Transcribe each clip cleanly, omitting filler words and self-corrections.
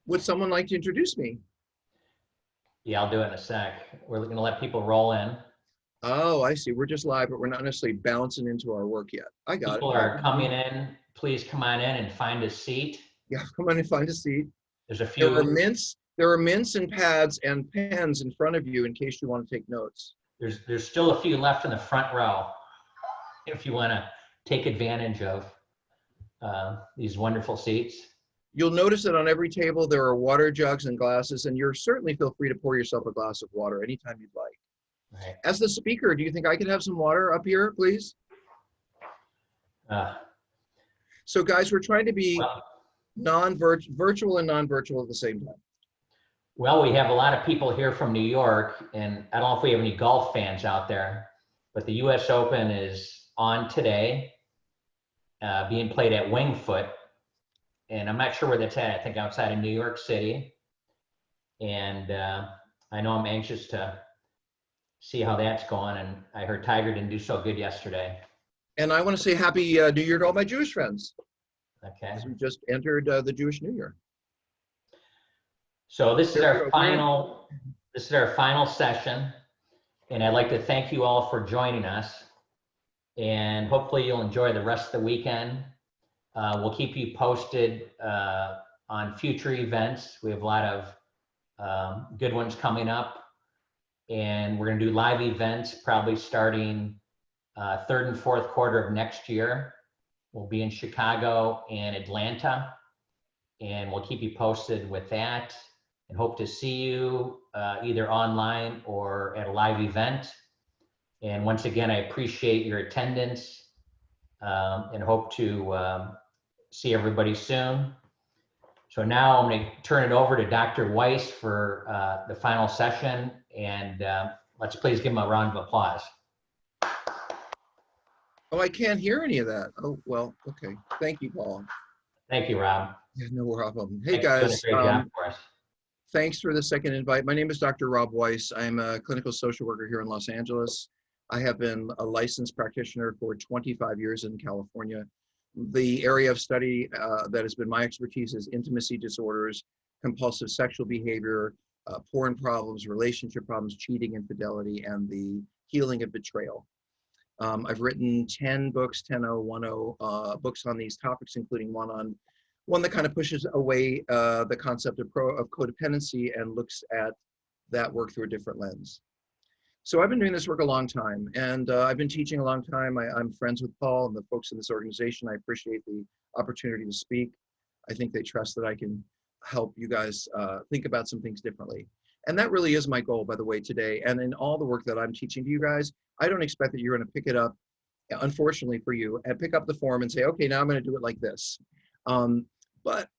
Would someone like to introduce me? Yeah, I'll do it in a sec. We're going to let people roll in. Oh, I see. We're just live, but we're not necessarily bouncing into our work yet. I got it. People are coming in. Please come on in and find a seat. Yeah, come on and find a seat. There's a There are few. mints. There are mints and pads and pens in front of you in case you want to take notes. There's still a few left in the front row if you want to take advantage of these wonderful seats. You'll notice that on every table there are water jugs and glasses, and you're certainly feel free to pour yourself a glass of water anytime you'd like. Right. As the speaker, do you think I could have some water up here, please? So guys, we're trying to be virtual and non-virtual at the same time. Well, we have a lot of people here from New York, and I don't know if we have any golf fans out there, but the US Open is on today, being played at Wingfoot, and I'm not sure where that's at. I think outside of New York City, and I know I'm anxious to see how that's going, and I heard Tiger didn't do so good yesterday. And I want to say Happy New Year to all my Jewish friends. Okay. As we just entered the Jewish New Year. So this is our final session, and I'd like to thank you all for joining us, and hopefully you'll enjoy the rest of the weekend. We'll keep you posted on future events. We have a lot of good ones coming up, and we're going to do live events probably starting third and fourth quarter of next year. We'll be in Chicago and Atlanta, and we'll keep you posted with that, and hope to see you either online or at a live event. And once again, I appreciate your attendance and hope to see everybody soon. So now I'm going to turn it over to Dr. Weiss for the final session, and let's please give him a round of applause. Oh, I can't hear any of that. Oh, well, okay. Thank you, Paul. Thank you, Rob. Yeah, no problem. Hey, Thanks for doing guys. a great job for us. Thanks for the second invite. My name is Dr. Rob Weiss. I'm a clinical social worker here in Los Angeles. I have been a licensed practitioner for 25 years in California. The area of study that has been my expertise is intimacy disorders, compulsive sexual behavior, porn problems, relationship problems, cheating, infidelity, and the healing of betrayal. I've written 10 books, 10 books on these topics, including one that kind of pushes away the concept of codependency and looks at that work through a different lens. So I've been doing this work a long time, and I've been teaching a long time. I'm friends with Paul and the folks in this organization. I appreciate the opportunity to speak. I think they trust that I can help you guys think about some things differently. And that really is my goal, by the way, today. And in all the work that I'm teaching to you guys, I don't expect that you're going to pick it up, unfortunately for you, and pick up the form and say, okay, now I'm going to do it like this. But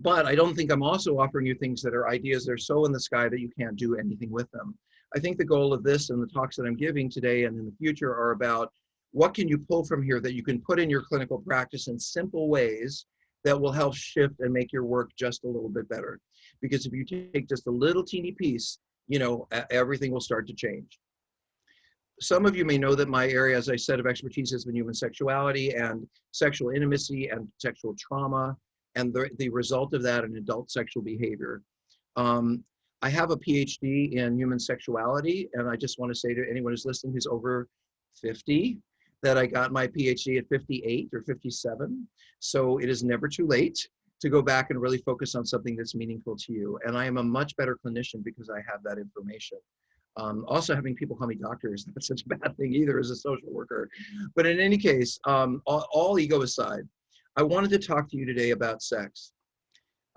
I don't think I'm also offering you things that are ideas that are so in the sky that you can't do anything with them. I think the goal of this and the talks that I'm giving today and in the future are about what can you pull from here that you can put in your clinical practice in simple ways that will help shift and make your work just a little bit better. Because if you take just a little teeny piece, you know, everything will start to change. Some of you may know that my area, as I said, of expertise has been human sexuality and sexual intimacy and sexual trauma, and the result of that in adult sexual behavior. I have a PhD in human sexuality, and I just want to say to anyone who's listening who's over 50, that I got my PhD at 58 or 57. So it is never too late to go back and really focus on something that's meaningful to you. And I am a much better clinician because I have that information. Also having people call me doctor is not such a bad thing either as a social worker. But in any case, all ego aside, I wanted to talk to you today about sex.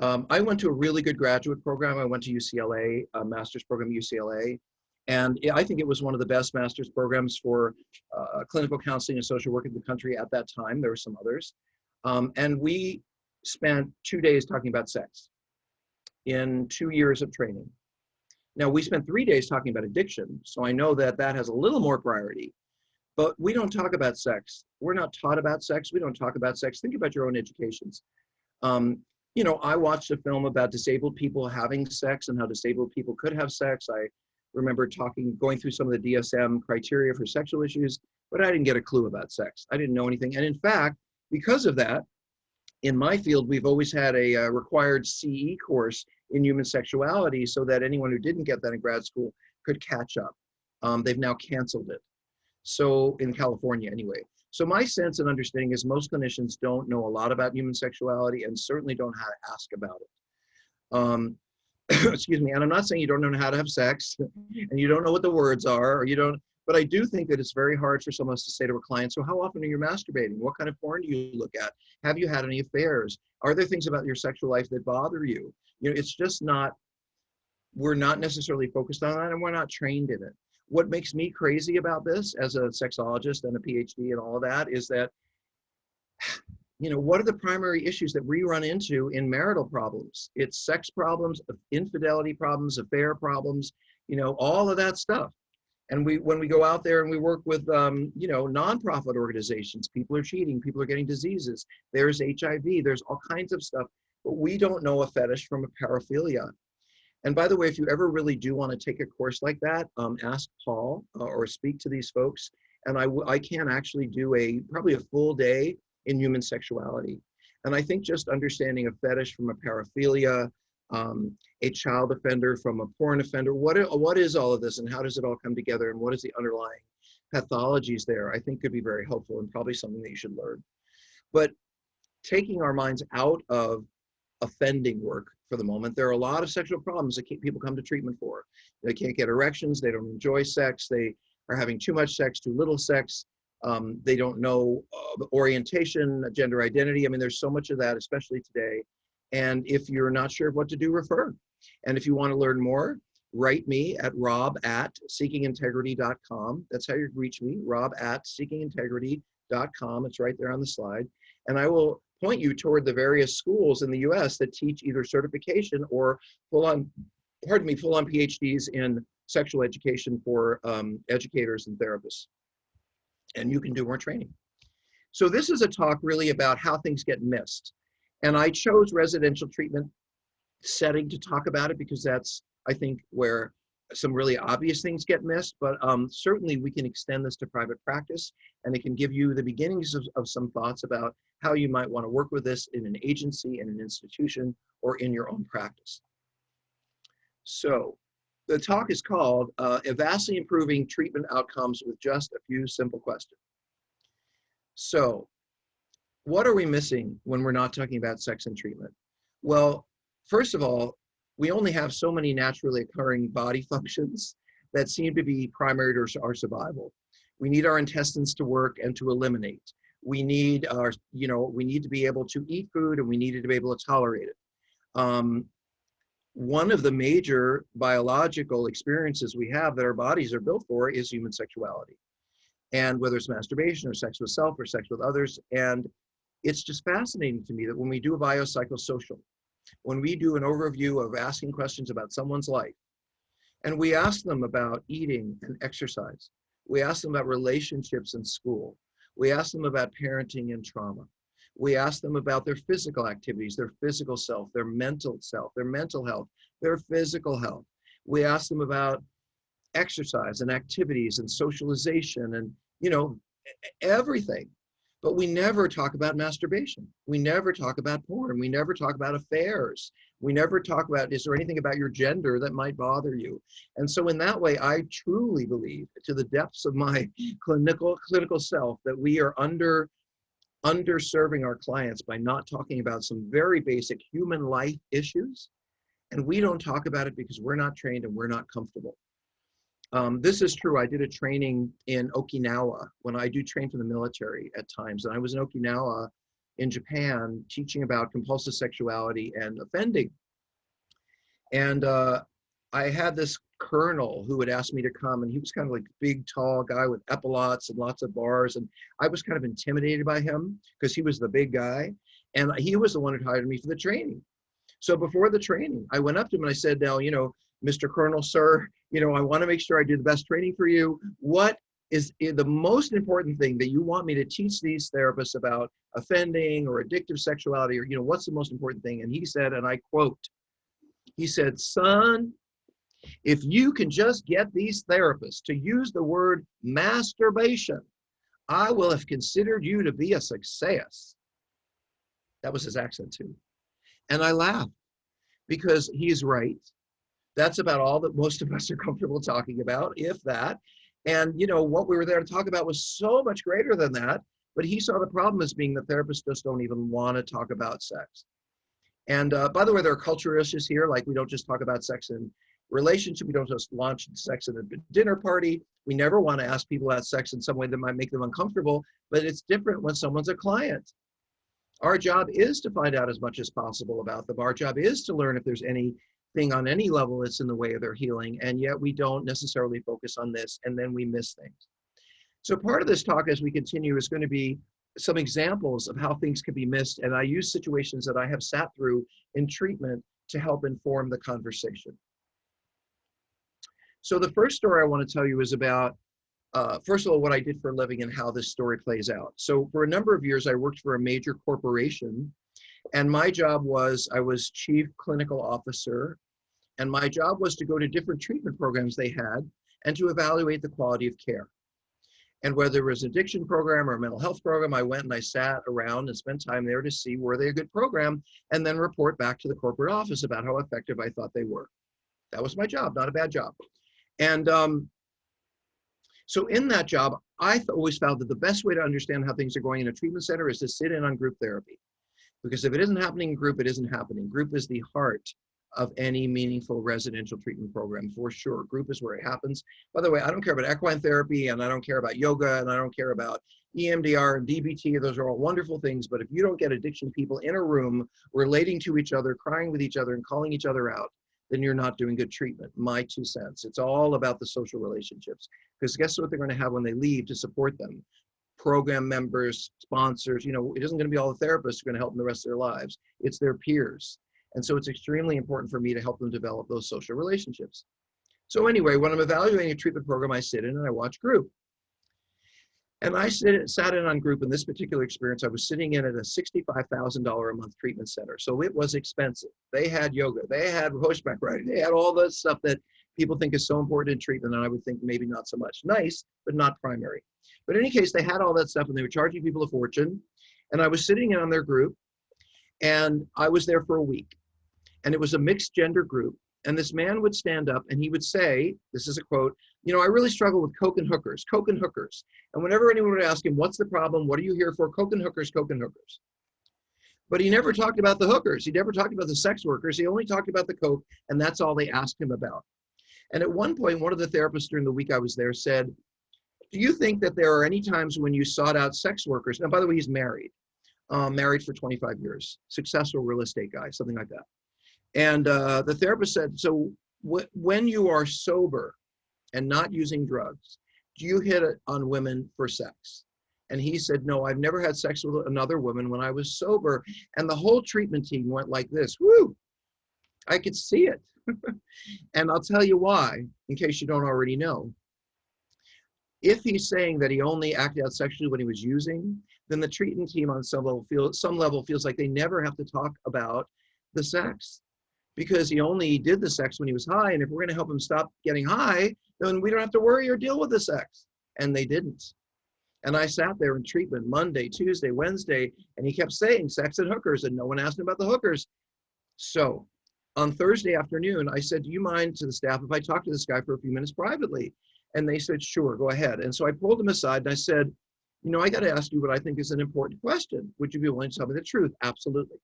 I went to a really good graduate program. I went to UCLA, a master's program at UCLA. And I think it was one of the best master's programs for clinical counseling and social work in the country at that time. There were some others. And we spent 2 days talking about sex in 2 years of training. Now, we spent 3 days talking about addiction. So I know that that has a little more priority. But we don't talk about sex. We're not taught about sex. We don't talk about sex. Think about your own educations. You know, I watched a film about disabled people having sex and how disabled people could have sex. I remember going through some of the DSM criteria for sexual issues, but I didn't get a clue about sex. I didn't know anything. And in fact, because of that, In my field, we've always had a required CE course in human sexuality so that anyone who didn't get that in grad school could catch up. They've now canceled it. So in California anyway. So my sense and understanding is most clinicians don't know a lot about human sexuality and certainly don't know how to ask about it. Excuse me, and I'm not saying you don't know how to have sex and you don't know what the words are, or you don't, but I do think that it's very hard for someone to say to a client, so how often are you masturbating? What kind of porn do you look at? Have you had any affairs? Are there things about your sexual life that bother you? You know, it's just not, we're not necessarily focused on that and we're not trained in it. What makes me crazy about this as a sexologist and a PhD and all of that is that, you know, what are the primary issues that we run into in marital problems? It's sex problems, infidelity problems, affair problems, you know, all of that stuff. And when we go out there and we work with, you know, nonprofit organizations, people are cheating, people are getting diseases, there's HIV, there's all kinds of stuff, but we don't know a fetish from a paraphilia. And by the way, if you ever really do want to take a course like that, ask Paul or speak to these folks. And I can actually do probably a full day in human sexuality. And I think just understanding a fetish from a paraphilia, a child offender from a porn offender, what is all of this and how does it all come together and what is the underlying pathologies there, I think could be very helpful and probably something that you should learn. But taking our minds out of offending work for the moment, there are a lot of sexual problems that people come to treatment for. They can't get erections, they don't enjoy sex, they are having too much sex, too little sex, they don't know orientation, gender identity. I mean, there's so much of that, especially today. And if you're not sure what to do, refer. And if you want to learn more, write me at rob@seekingintegrity.com. That's how you reach me, rob@seekingintegrity.com. It's right there on the slide. And I will point you toward the various schools in the US that teach either certification or full-on PhDs in sexual education for educators and therapists. And you can do more training. So this is a talk really about how things get missed. And I chose residential treatment setting to talk about it because that's, I think, where some really obvious things get missed, but certainly we can extend this to private practice and it can give you the beginnings of some thoughts about how you might want to work with this in an agency, in an institution, or in your own practice. So the talk is called Vastly Improving Treatment Outcomes with Just a Few Simple Questions. So what are we missing when we're not talking about sex and treatment? Well, first of all, we only have so many naturally occurring body functions that seem to be primary to our survival. We need our intestines to work and to eliminate. We need our, you know, we need to be able to eat food and we need to be able to tolerate it. One of the major biological experiences we have that our bodies are built for is human sexuality. And whether it's masturbation or sex with self or sex with others. And it's just fascinating to me that when we do a biopsychosocial, when we do an overview of asking questions about someone's life, and we ask them about eating and exercise, we ask them about relationships in school, we ask them about parenting and trauma, we ask them about their physical activities, their physical self, their mental health, their physical health. We ask them about exercise and activities and socialization and, you know, everything. But we never talk about masturbation. We never talk about porn. We never talk about affairs. We never talk about, is there anything about your gender that might bother you? And so in that way, I truly believe to the depths of my clinical self that we are underserving our clients by not talking about some very basic human life issues. And we don't talk about it because we're not trained and we're not comfortable. This is true. I did a training in Okinawa when I do train for the military at times. And I was in Okinawa in Japan teaching about compulsive sexuality and offending. And I had this colonel who had asked me to come, and he was kind of like a big, tall guy with epaulets and lots of bars. And I was kind of intimidated by him because he was the big guy. And he was the one who hired me for the training. So before the training, I went up to him and I said, now, you know, Mr. Colonel, sir, you know, I want to make sure I do the best training for you. What is the most important thing that you want me to teach these therapists about offending or addictive sexuality, or, you know, what's the most important thing? And he said, and I quote, he said, son, if you can just get these therapists to use the word masturbation, I will have considered you to be a success. That was his accent too. And I laughed because he's right. That's about all that most of us are comfortable talking about, if that. And what we were there to talk about was so much greater than that. But he saw the problem as being that therapists just don't even want to talk about sex. And by the way, there are cultural issues here. Like, we don't just talk about sex in relationship. We don't just launch sex at a dinner party. We never want to ask people about sex in some way that might make them uncomfortable. But it's different when someone's a client. Our job is to find out as much as possible about them. Our job is to learn if there's anything on any level that's in the way of their healing. And yet we don't necessarily focus on this, and then we miss things. So part of this talk as we continue is going to be some examples of how things can be missed. And I use situations that I have sat through in treatment to help inform the conversation. So the first story I want to tell you is about, first of all, what I did for a living and how this story plays out. So for a number of years, I worked for a major corporation, and my job was, I was chief clinical officer, and my job was to go to different treatment programs they had and to evaluate the quality of care. And whether it was an addiction program or a mental health program, I went and I sat around and spent time there to see were they a good program, and then report back to the corporate office about how effective I thought they were. That was my job, not a bad job. And so in that job, I always found that the best way to understand how things are going in a treatment center is to sit in on group therapy. Because if it isn't happening in group, it isn't happening. Group is the heart of any meaningful residential treatment program, for sure. Group is where it happens. By the way, I don't care about equine therapy, and I don't care about yoga, and I don't care about EMDR and DBT. Those are all wonderful things, but if you don't get addiction people in a room relating to each other, crying with each other, and calling each other out, then you're not doing good treatment. My 2 cents. It's all about the social relationships. Because guess what they're going to have when they leave to support them? Program members, sponsors. It isn't going to be all the therapists who are going to help them the rest of their lives. It's their peers. And so it's extremely important for me to help them develop those social relationships. So anyway, when I'm evaluating a treatment program, I sit in and I watch group. And I sat in on group. In this particular experience, I was sitting in at a $65,000 a month treatment center. So it was expensive. They had yoga, they had horseback riding, they had all the stuff that people think is so important in treatment, and I would think maybe not so much. Nice, but not primary. But in any case, they had all that stuff, and they were charging people a fortune. And I was sitting in on their group, and I was there for a week. And it was a mixed gender group. And this man would stand up and he would say, this is a quote, I really struggle with coke and hookers, coke and hookers. And whenever anyone would ask him, what's the problem? What are you here for? Coke and hookers, coke and hookers. But he never talked about the hookers. He never talked about the sex workers. He only talked about the coke, and that's all they asked him about. And at one point, one of the therapists during the week I was there said, do you think that there are any times when you sought out sex workers? Now, by the way, he's married for 25 years, successful real estate guy, something like that. And the therapist said, so when you are sober and not using drugs, do you hit it on women for sex? And he said, no, I've never had sex with another woman when I was sober. And the whole treatment team went like this. Woo! I could see it. And I'll tell you why, in case you don't already know. If he's saying that he only acted out sexually when he was using, then the treatment team on some level feels like they never have to talk about the sex, because he only did the sex when he was high. And if we're going to help him stop getting high, then we don't have to worry or deal with the sex. And they didn't. And I sat there in treatment Monday, Tuesday, Wednesday, and he kept saying sex and hookers, and no one asked him about the hookers. So on Thursday afternoon, I said, do you mind, to the staff, if I talk to this guy for a few minutes privately? And they said, sure, go ahead. And so I pulled him aside and I said, I got to ask you what I think is an important question. Would you be willing to tell me the truth? Absolutely.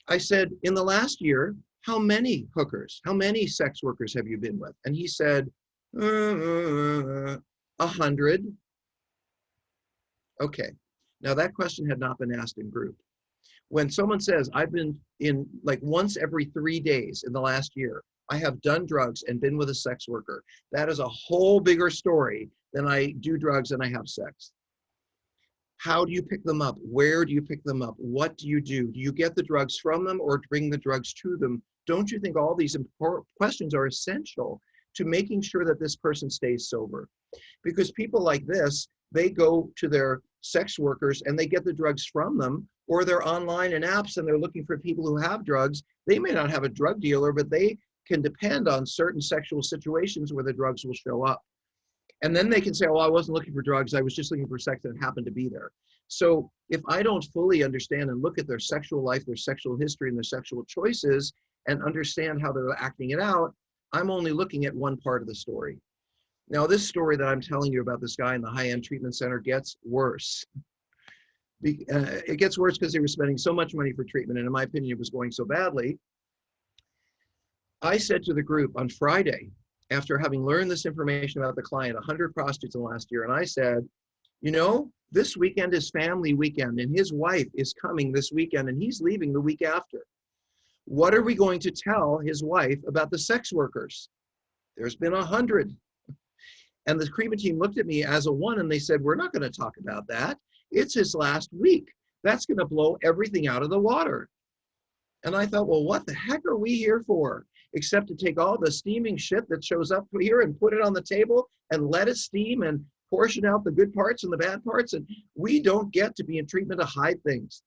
I said, in the last year, how many hookers, how many sex workers have you been with? And he said, 100. Okay. Now that question had not been asked in group. When someone says, I've been in like once every 3 days in the last year, I have done drugs and been with a sex worker, that is a whole bigger story than I do drugs and I have sex. How do you pick them up? Where do you pick them up? What do? Do you get the drugs from them or bring the drugs to them? Don't you think all these important questions are essential to making sure that this person stays sober? Because people like this, they go to their sex workers and they get the drugs from them, or they're online in apps and they're looking for people who have drugs. They may not have a drug dealer, but they can depend on certain sexual situations where the drugs will show up. And then they can say, oh, I wasn't looking for drugs. I was just looking for sex and it happened to be there. So if I don't fully understand and look at their sexual life, their sexual history, and their sexual choices, and understand how they're acting it out, I'm only looking at one part of the story. Now, this story that I'm telling you about this guy in the high-end treatment center gets worse. It gets worse because he was spending so much money for treatment, and in my opinion, it was going so badly. I said to the group on Friday, after having learned this information about the client, 100 prostitutes in the last year, and I said, you know, this weekend is family weekend, and his wife is coming this weekend, and he's leaving the week after. What are we going to tell his wife about the sex workers? There's been 100. And the treatment team looked at me as a one, and they said, we're not going to talk about that. It's his last week. That's going to blow everything out of the water. And I thought, well, what the heck are we here for? Except to take all the steaming shit that shows up here and put it on the table and let it steam and portion out the good parts and the bad parts. And we don't get to be in treatment to hide things.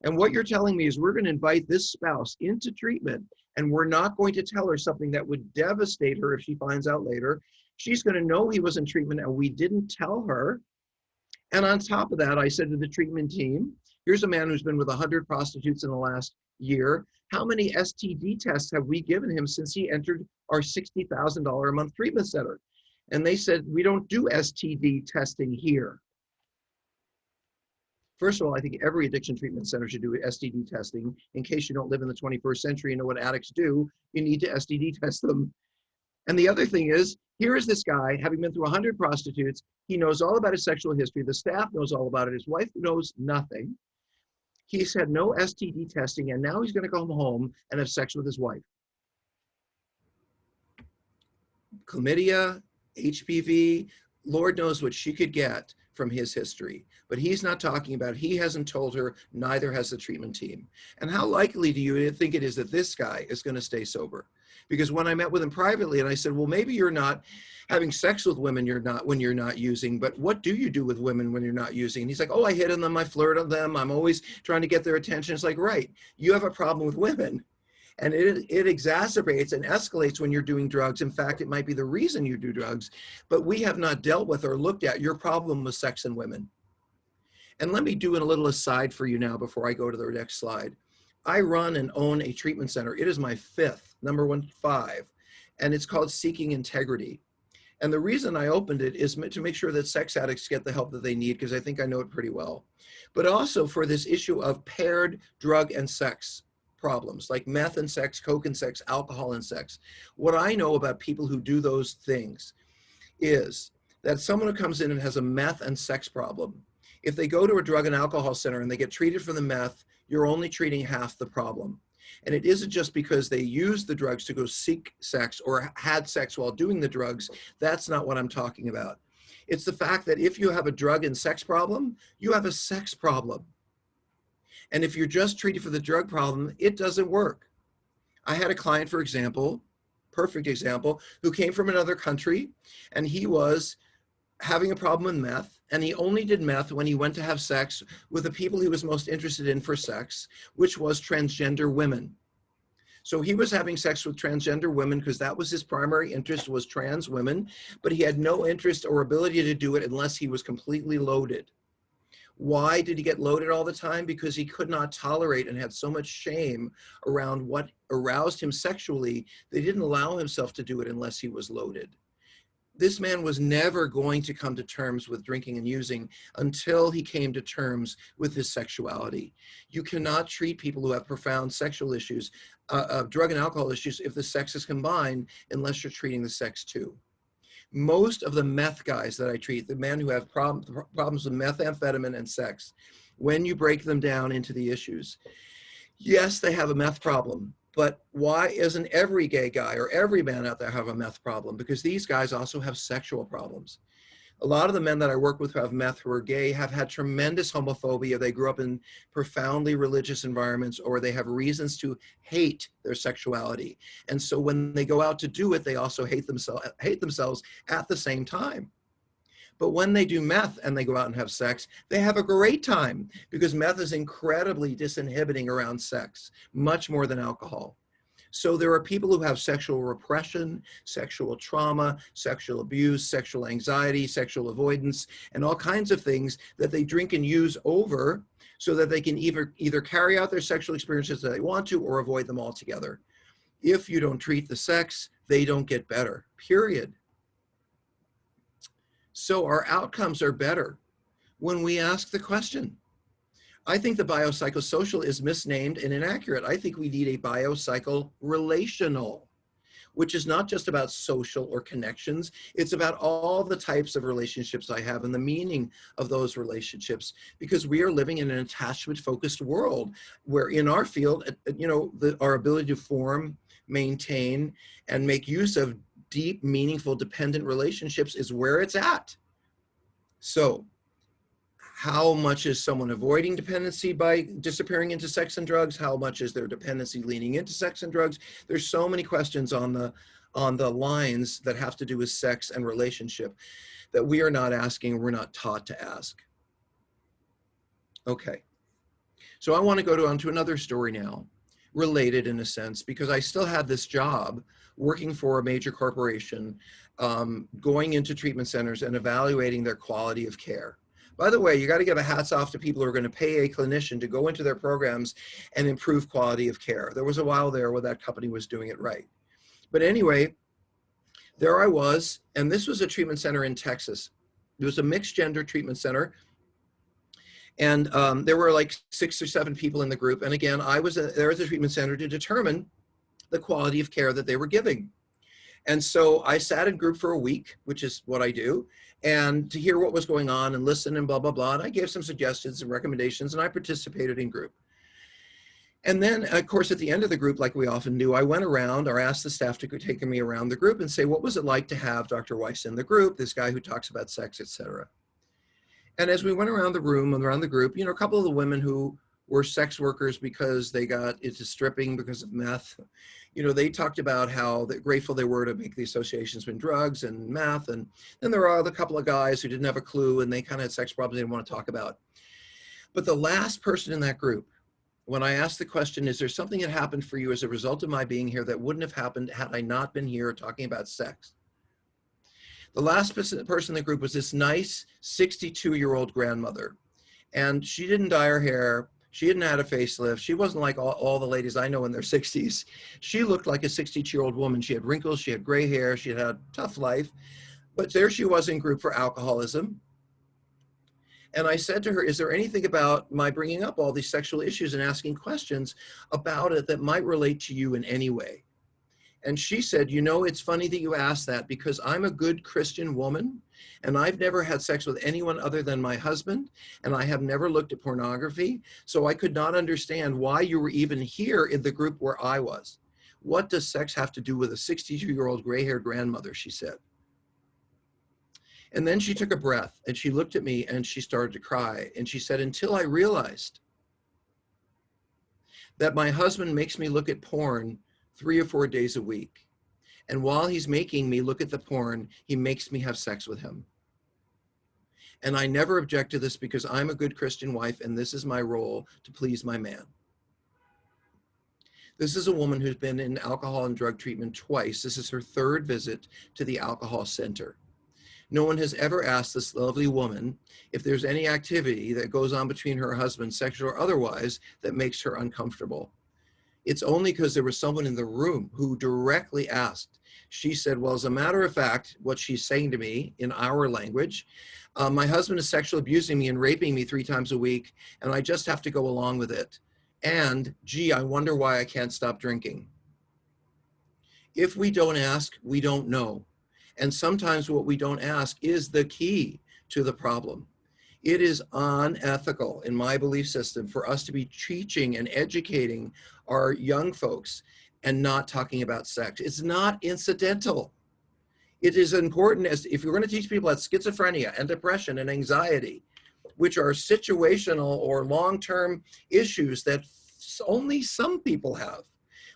And what you're telling me is we're going to invite this spouse into treatment, and we're not going to tell her something that would devastate her if she finds out later. She's going to know he was in treatment and we didn't tell her. And on top of that, I said to the treatment team, here's a man who's been with 100 prostitutes in the last year. How many STD tests have we given him since he entered our $60,000 a month treatment center? And they said, we don't do STD testing here. First of all, I think every addiction treatment center should do STD testing. In case you don't live in the 21st century and know what addicts do, you need to STD test them. And the other thing is, here is this guy, having been through 100 prostitutes. He knows all about his sexual history. The staff knows all about it. His wife knows nothing. He's had no STD testing, and now he's going to go home and have sex with his wife. Chlamydia, HPV, Lord knows what she could get from his history. But he's not talking about it. He hasn't told her, neither has the treatment team. And how likely do you think it is that this guy is going to stay sober? Because when I met with him privately and I said, well, maybe you're not having sex with women when you're not using, but what do you do with women when you're not using? And he's like, oh, I hit on them, I flirt on them, I'm always trying to get their attention. It's like, right, you have a problem with women. And it exacerbates and escalates when you're doing drugs. In fact, it might be the reason you do drugs, but we have not dealt with or looked at your problem with sex and women. And let me do a little aside for you now before I go to the next slide. I run and own a treatment center. It is my fifth, number 15, and it's called Seeking Integrity. And the reason I opened it is to make sure that sex addicts get the help that they need, because I think I know it pretty well. But also for this issue of paired drug and sex problems, like meth and sex, coke and sex, alcohol and sex. What I know about people who do those things is that someone who comes in and has a meth and sex problem, if they go to a drug and alcohol center and they get treated for the meth, you're only treating half the problem. And it isn't just because they use the drugs to go seek sex or had sex while doing the drugs. That's not what I'm talking about. It's the fact that if you have a drug and sex problem, you have a sex problem. And if you're just treated for the drug problem, it doesn't work. I had a client, for example, perfect example, who came from another country, and he was having a problem with meth, and he only did meth when he went to have sex with the people he was most interested in for sex, which was transgender women. So he was having sex with transgender women because that was his primary interest, was trans women, but he had no interest or ability to do it unless he was completely loaded. Why did he get loaded all the time? Because he could not tolerate and had so much shame around what aroused him sexually, that he didn't allow himself to do it unless he was loaded. This man was never going to come to terms with drinking and using until he came to terms with his sexuality. You cannot treat people who have profound sexual issues, drug and alcohol issues, if the sex is combined, unless you're treating the sex too. Most of the meth guys that I treat, the men who have problems with methamphetamine and sex, when you break them down into the issues, yes, they have a meth problem. But why isn't every gay guy or every man out there have a meth problem? Because these guys also have sexual problems. A lot of the men that I work with who have meth, who are gay, have had tremendous homophobia. They grew up in profoundly religious environments, or they have reasons to hate their sexuality. And so when they go out to do it, they also hate themselves at the same time. But when they do meth and they go out and have sex, they have a great time, because meth is incredibly disinhibiting around sex, much more than alcohol. So there are people who have sexual repression, sexual trauma, sexual abuse, sexual anxiety, sexual avoidance, and all kinds of things that they drink and use over so that they can either carry out their sexual experiences that they want to or avoid them altogether. If you don't treat the sex, they don't get better, period. So our outcomes are better when we ask the question. I think the biopsychosocial is misnamed and inaccurate. I think we need a biopsycho relational, which is not just about social or connections. It's about all the types of relationships I have and the meaning of those relationships, because we are living in an attachment-focused world where in our field, our ability to form, maintain, and make use of deep, meaningful, dependent relationships is where it's at. So how much is someone avoiding dependency by disappearing into sex and drugs? How much is their dependency leaning into sex and drugs? There's so many questions on the lines that have to do with sex and relationship that we are not asking, we're not taught to ask. Okay, so I want to go on to another story now, related in a sense, because I still had this job working for a major corporation, going into treatment centers and evaluating their quality of care. By the way, you got to give a hats off to people who are going to pay a clinician to go into their programs and improve quality of care. There was a while there where that company was doing it right. But anyway, there I was, and this was a treatment center in Texas. It was a mixed gender treatment center. And there were like 6 or 7 people in the group. And again, I was there at the treatment center to determine the quality of care that they were giving. And so I sat in group for a week, which is what I do, and to hear what was going on and listen and blah, blah, blah. And I gave some suggestions and recommendations, and I participated in group. And then, of course, at the end of the group, like we often do, I went around or asked the staff to take me around the group and say, what was it like to have Dr. Weiss in the group, this guy who talks about sex, etc. And as we went around the room and around the group, a couple of the women who were sex workers because they got into stripping because of meth, they talked about how grateful they were to make the associations between drugs and meth. And then there were a couple of guys who didn't have a clue and they kind of had sex problems they didn't want to talk about. But the last person in that group, when I asked the question, is there something that happened for you as a result of my being here that wouldn't have happened had I not been here talking about sex? The last person in the group was this nice 62-year-old grandmother. And she didn't dye her hair. She hadn't had a facelift. She wasn't like all the ladies I know in their 60s. She looked like a 62-year-old woman. She had wrinkles, she had gray hair, she had had a tough life. But there she was in group for alcoholism. And I said to her, is there anything about my bringing up all these sexual issues and asking questions about it that might relate to you in any way? And she said, it's funny that you asked that because I'm a good Christian woman and I've never had sex with anyone other than my husband and I have never looked at pornography. So I could not understand why you were even here in the group where I was. What does sex have to do with a 62-year-old gray-haired grandmother, she said. And then she took a breath and she looked at me and she started to cry. And she said, until I realized that my husband makes me look at porn 3 or 4 days a week. And while he's making me look at the porn, he makes me have sex with him. And I never object to this because I'm a good Christian wife and this is my role to please my man. This is a woman who's been in alcohol and drug treatment twice. This is her 3rd visit to the alcohol center. No one has ever asked this lovely woman if there's any activity that goes on between her husband, sexual or otherwise, that makes her uncomfortable. It's only because there was someone in the room who directly asked. She said, well, as a matter of fact, what she's saying to me in our language, my husband is sexually abusing me and raping me 3 times a week, and I just have to go along with it. And, gee, I wonder why I can't stop drinking. If we don't ask, we don't know. And sometimes what we don't ask is the key to the problem. It is unethical in my belief system for us to be teaching and educating our young folks and not talking about sex. It's not incidental. It is important as if you're going to teach people about schizophrenia and depression and anxiety, which are situational or long-term issues that only some people have.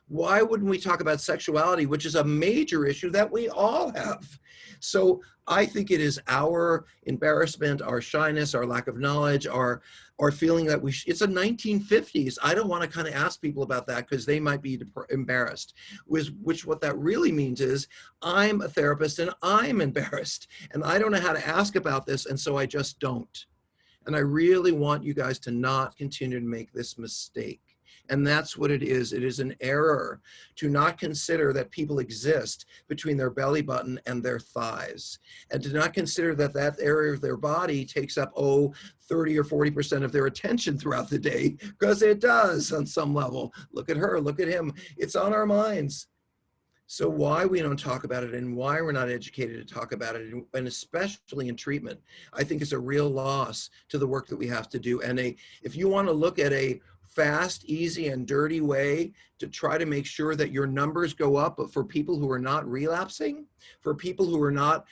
Why wouldn't we talk about sexuality, which is a major issue that we all have? So I think it is our embarrassment, our shyness, our lack of knowledge, our or feeling that it's a 1950s. I don't want to kind of ask people about that because they might be embarrassed. Which what that really means is I'm a therapist and I'm embarrassed and I don't know how to ask about this, and so I just don't. And I really want you guys to not continue to make this mistake. And that's what it is. It is an error to not consider that people exist between their belly button and their thighs, and to not consider that that area of their body takes up, 30 or 40% of their attention throughout the day, because it does on some level. Look at her, look at him. It's on our minds. So why we don't talk about it and why we're not educated to talk about it, and especially in treatment, I think is a real loss to the work that we have to do. And if you want to look at a fast, easy, and dirty way to try to make sure that your numbers go up, but for people who are not relapsing, for people who are not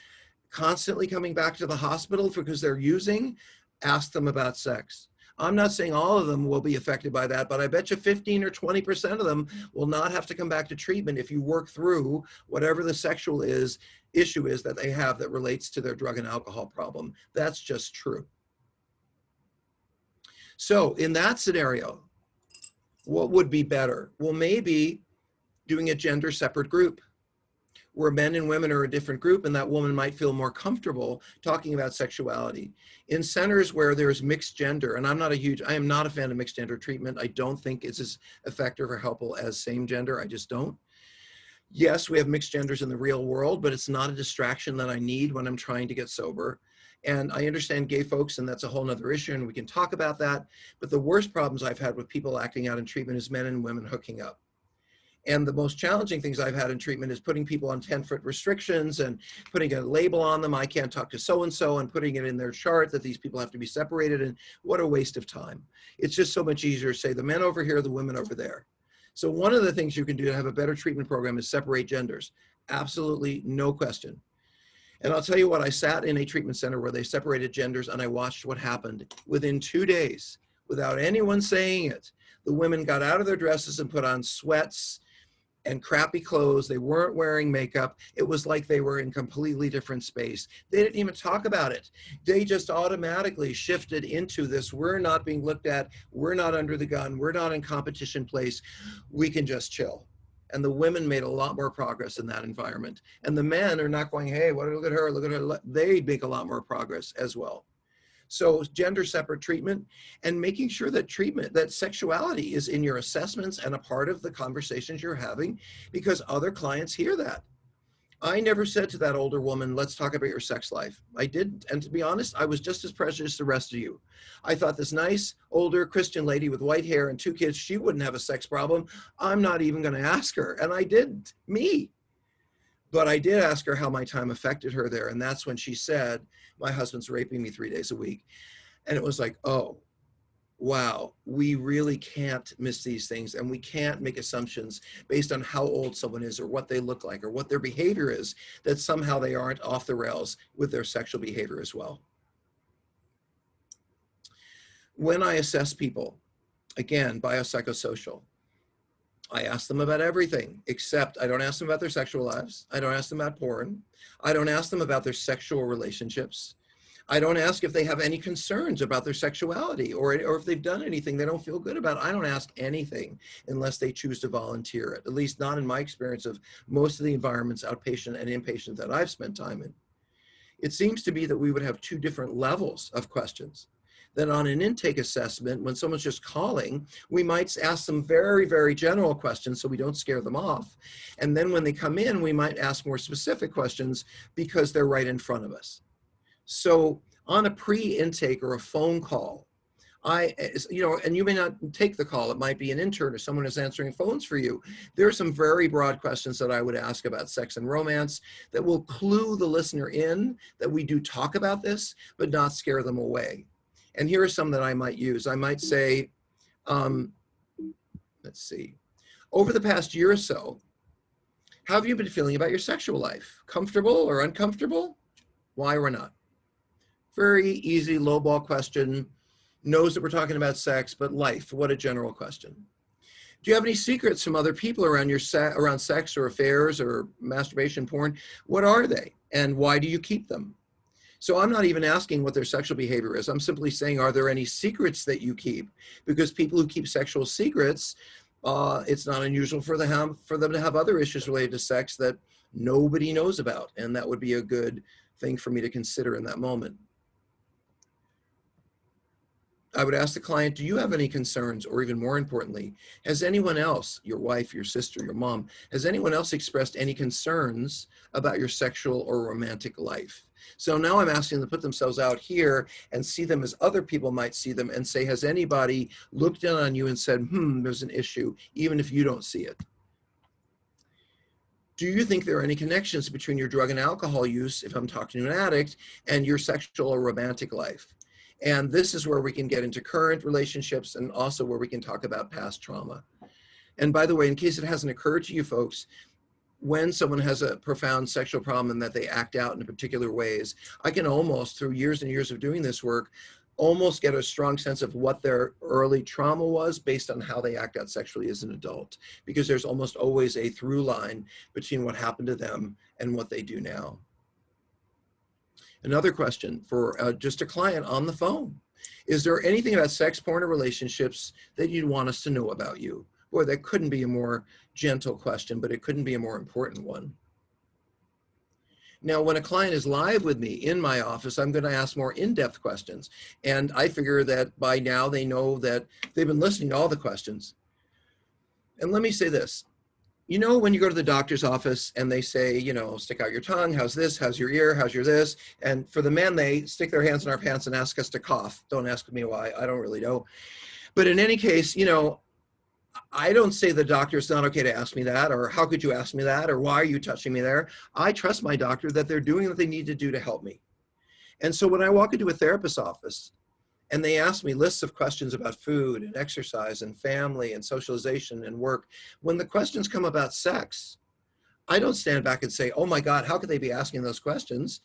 constantly coming back to the hospital because they're using, ask them about sex. I'm not saying all of them will be affected by that, but I bet you 15 or 20% of them will not have to come back to treatment if you work through whatever the sexual issue is that they have that relates to their drug and alcohol problem. That's just true. So in that scenario, what would be better? Well, maybe doing a gender separate group where men and women are a different group, and that woman might feel more comfortable talking about sexuality. In centers where there's mixed gender, and I am not a fan of mixed gender treatment. I don't think it's as effective or helpful as same gender. I just don't. Yes, we have mixed genders in the real world, but it's not a distraction that I need when I'm trying to get sober. And I understand gay folks, and that's a whole nother issue, and we can talk about that. But the worst problems I've had with people acting out in treatment is men and women hooking up. And the most challenging things I've had in treatment is putting people on 10-foot restrictions and putting a label on them, I can't talk to so-and-so, and putting it in their chart that these people have to be separated, and what a waste of time. It's just so much easier to say the men over here, the women over there. So one of the things you can do to have a better treatment program is separate genders. Absolutely, no question. And I'll tell you what, I sat in a treatment center where they separated genders, and I watched what happened. Within 2 days, without anyone saying it, the women got out of their dresses and put on sweats and crappy clothes. They weren't wearing makeup. It was like they were in completely different space. They didn't even talk about it. They just automatically shifted into this, we're not being looked at, we're not under the gun, we're not in competition place, we can just chill. And the women made a lot more progress in that environment. And the men are not going, hey, look at her, look at her. They make a lot more progress as well. So gender separate treatment, and making sure that that sexuality is in your assessments and a part of the conversations you're having, because other clients hear that. I never said to that older woman, let's talk about your sex life. I didn't. And to be honest, I was just as prejudiced as the rest of you. I thought this nice, older Christian lady with white hair and 2 kids, she wouldn't have a sex problem. I'm not even going to ask her. And I didn't, me. But I did ask her how my time affected her there. And that's when she said, my husband's raping me 3 days a week. And it was like, oh, wow, we really can't miss these things, and we can't make assumptions based on how old someone is or what they look like or what their behavior is, that somehow they aren't off the rails with their sexual behavior as well. When I assess people, again, biopsychosocial, I ask them about everything, except I don't ask them about their sexual lives. I don't ask them about porn. I don't ask them about their sexual relationships. I don't ask if they have any concerns about their sexuality or if they've done anything they don't feel good about. I don't ask anything unless they choose to volunteer it, at least not in my experience of most of the environments, outpatient and inpatient, that I've spent time in. It seems to be that we would have 2 different levels of questions. Then on an intake assessment, when someone's just calling, we might ask them very, very general questions so we don't scare them off. And then when they come in, we might ask more specific questions because they're right in front of us. So on a pre-intake or a phone call, and you may not take the call, it might be an intern or someone who's answering phones for you. There are some very broad questions that I would ask about sex and romance that will clue the listener in that we do talk about this, but not scare them away. And here are some that I might use. I might say, let's see, over the past year or so, how have you been feeling about your sexual life? Comfortable or uncomfortable? Why or not? Very easy, lowball question. Knows that we're talking about sex, but life, what a general question. Do you have any secrets from other people around around sex or affairs or masturbation, porn? What are they? And why do you keep them? So I'm not even asking what their sexual behavior is. I'm simply saying, are there any secrets that you keep? Because people who keep sexual secrets, it's not unusual for them to have other issues related to sex that nobody knows about. And that would be a good thing for me to consider in that moment. I would ask the client, do you have any concerns? Or even more importantly, has anyone else, your wife, your sister, your mom, has anyone else expressed any concerns about your sexual or romantic life? So now I'm asking them to put themselves out here and see them as other people might see them and say, has anybody looked in on you and said, there's an issue, even if you don't see it? Do you think there are any connections between your drug and alcohol use, if I'm talking to an addict, and your sexual or romantic life? And this is where we can get into current relationships and also where we can talk about past trauma. And by the way, in case it hasn't occurred to you folks, when someone has a profound sexual problem and that they act out in particular ways, I can almost, through years and years of doing this work, almost get a strong sense of what their early trauma was based on how they act out sexually as an adult, because there's almost always a through line between what happened to them and what they do now. Another question for just a client on the phone. Is there anything about sex, porn, or relationships that you'd want us to know about you? Boy, that couldn't be a more gentle question, but it couldn't be a more important one. Now, when a client is live with me in my office, I'm going to ask more in-depth questions. And I figure that by now they know that they've been listening to all the questions. And let me say this. You know, when you go to the doctor's office and they say, you know, stick out your tongue, how's this, how's your ear, how's your this? And for the men, they stick their hands in our pants and ask us to cough. Don't ask me why, I don't really know. But in any case, you know, I don't say the doctor, it's not okay to ask me that, or how could you ask me that, or why are you touching me there? I trust my doctor that they're doing what they need to do to help me. And so when I walk into a therapist's office, and they ask me lists of questions about food and exercise and family and socialization and work. When the questions come about sex, I don't stand back and say, oh my God, how could they be asking those questions?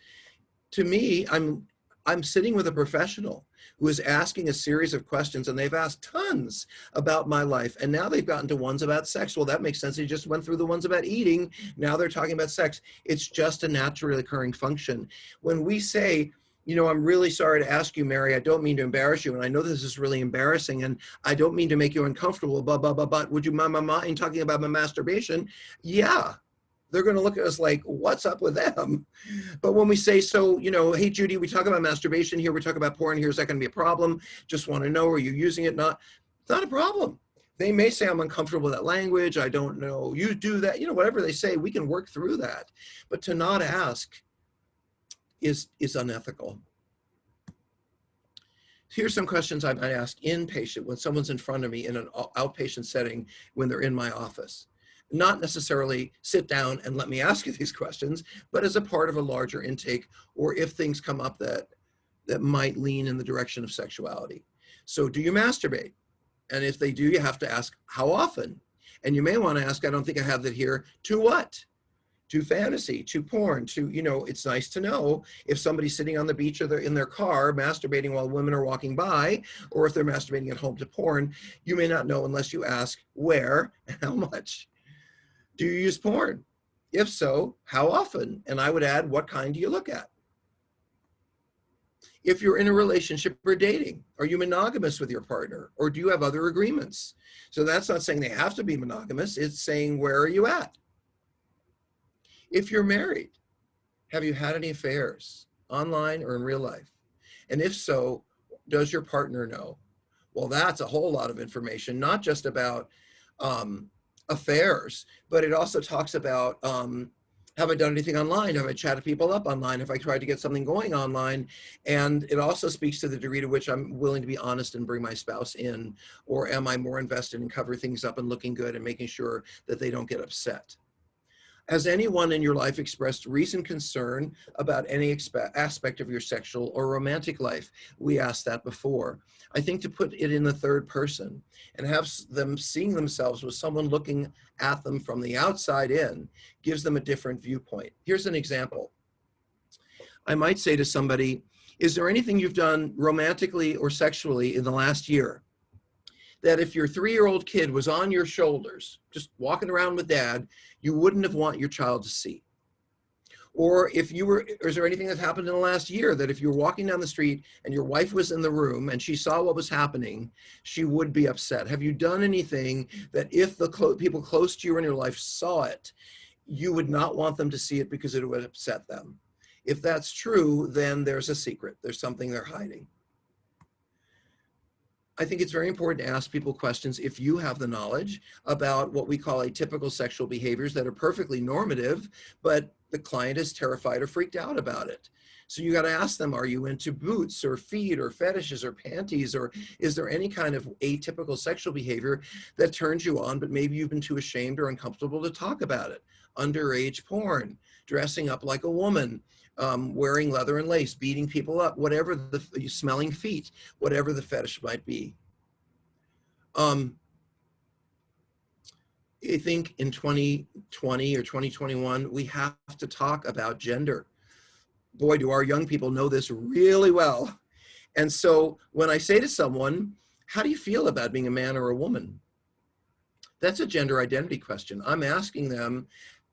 To me, I'm sitting with a professional who is asking a series of questions, and they've asked tons about my life. And now they've gotten to ones about sex. Well, that makes sense. They just went through the ones about eating. Now they're talking about sex. It's just a naturally occurring function. When we say, you know, I'm really sorry to ask you, Mary, I don't mean to embarrass you, and I know this is really embarrassing, and I don't mean to make you uncomfortable, but would you mind talking about my masturbation? Yeah, they're going to look at us like, what's up with them? But when we say, so, you know, hey, Judy, we talk about masturbation here, we talk about porn here, is that going to be a problem? Just want to know, are you using it? It's not a problem. They may say, I'm uncomfortable with that language, I don't know, you do that, you know, whatever they say, we can work through that. But to not ask is unethical. Here's some questions I might ask inpatient when someone's in front of me in an outpatient setting when they're in my office. Not necessarily sit down and let me ask you these questions, but as a part of a larger intake, or if things come up that might lean in the direction of sexuality. So do you masturbate? And if they do, you have to ask how often? And you may want to ask, I don't think I have that here, to what? To fantasy, to porn, to, you know, it's nice to know if somebody's sitting on the beach or they're in their car masturbating while women are walking by, or if they're masturbating at home to porn. You may not know unless you ask where and how much. Do you use porn? If so, how often? And I would add, what kind do you look at? If you're in a relationship or dating, are you monogamous with your partner, or do you have other agreements? So that's not saying they have to be monogamous, it's saying, where are you at? If you're married, have you had any affairs, online or in real life? And if so, does your partner know? Well, that's a whole lot of information, not just about affairs, but it also talks about, have I done anything online? Have I chatted people up online? Have I tried to get something going online? And it also speaks to the degree to which I'm willing to be honest and bring my spouse in, or am I more invested in covering things up and looking good and making sure that they don't get upset? Has anyone in your life expressed recent concern about any aspect of your sexual or romantic life? We asked that before. I think to put it in the third person and have them seeing themselves with someone looking at them from the outside in gives them a different viewpoint. Here's an example. I might say to somebody, is there anything you've done romantically or sexually in the last year that if your 3-year-old kid was on your shoulders, just walking around with dad, you wouldn't have want your child to see? Or if you were, is there anything that happened in the last year that if you were walking down the street and your wife was in the room and she saw what was happening, she would be upset? Have you done anything that if the people close to you in your life saw it, you would not want them to see it because it would upset them? If that's true, then there's a secret. There's something they're hiding. I think it's very important to ask people questions if you have the knowledge about what we call atypical sexual behaviors that are perfectly normative, but the client is terrified or freaked out about it. So you got to ask them, are you into boots or feet or fetishes or panties, or is there any kind of atypical sexual behavior that turns you on, but maybe you've been too ashamed or uncomfortable to talk about it? Underage porn, dressing up like a woman, wearing leather and lace, beating people up, whatever the smelling feet, whatever the fetish might be. I think in 2020 or 2021, we have to talk about gender. Boy, do our young people know this really well. And so when I say to someone, how do you feel about being a man or a woman? That's a gender identity question. I'm asking them,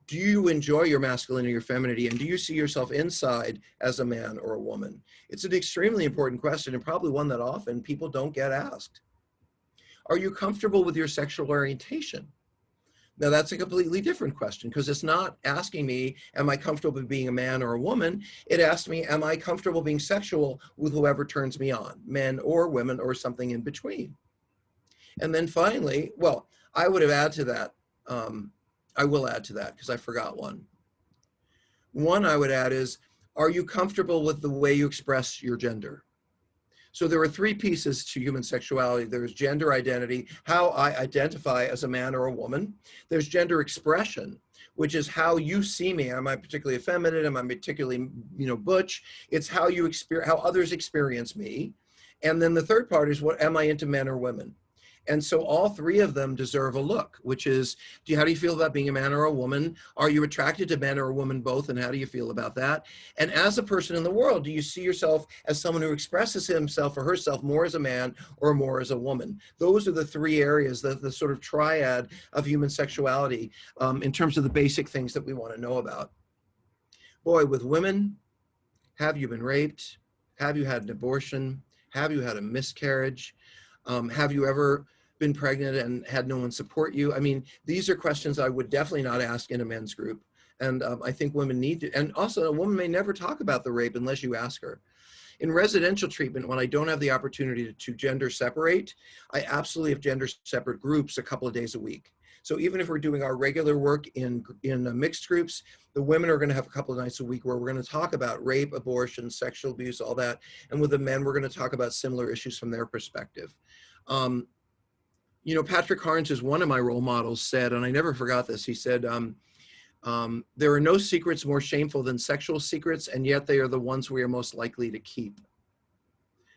do you enjoy your masculinity or femininity, and do you see yourself inside as a man or a woman? It's an extremely important question, and probably one that often people don't get asked. Are you comfortable with your sexual orientation? Now that's a completely different question, because it's not asking me, am I comfortable with being a man or a woman? It asks me, am I comfortable being sexual with whoever turns me on, men or women or something in between? And then finally, well, I would have added to that. I will add to that because I forgot one. One I would add is, are you comfortable with the way you express your gender? So there are three pieces to human sexuality. There's gender identity, how I identify as a man or a woman. There's gender expression, which is how you see me. Am I particularly effeminate? Am I particularly, butch? It's how you experience, how others experience me. And then the third part is, what am I into, men or women? And so all three of them deserve a look, which is, how do you feel about being a man or a woman? Are you attracted to men or a woman both? And how do you feel about that? And as a person in the world, do you see yourself as someone who expresses himself or herself more as a man or more as a woman? Those are the three areas, the sort of triad of human sexuality in terms of the basic things that we want to know about. Boy, with women, have you been raped? Have you had an abortion? Have you had a miscarriage? Have you ever been pregnant and had no one support you? I mean, these are questions I would definitely not ask in a men's group. And I think women need to, and also a woman may never talk about the rape unless you ask her. In residential treatment, when I don't have the opportunity to gender separate, I absolutely have gender separate groups a couple of days a week. So even if we're doing our regular work in mixed groups, the women are going to have a couple of nights a week where we're going to talk about rape, abortion, sexual abuse, all that. And with the men, we're going to talk about similar issues from their perspective. Patrick Carnes is one of my role models, said, and I never forgot this, he said, there are no secrets more shameful than sexual secrets, and yet they are the ones we are most likely to keep.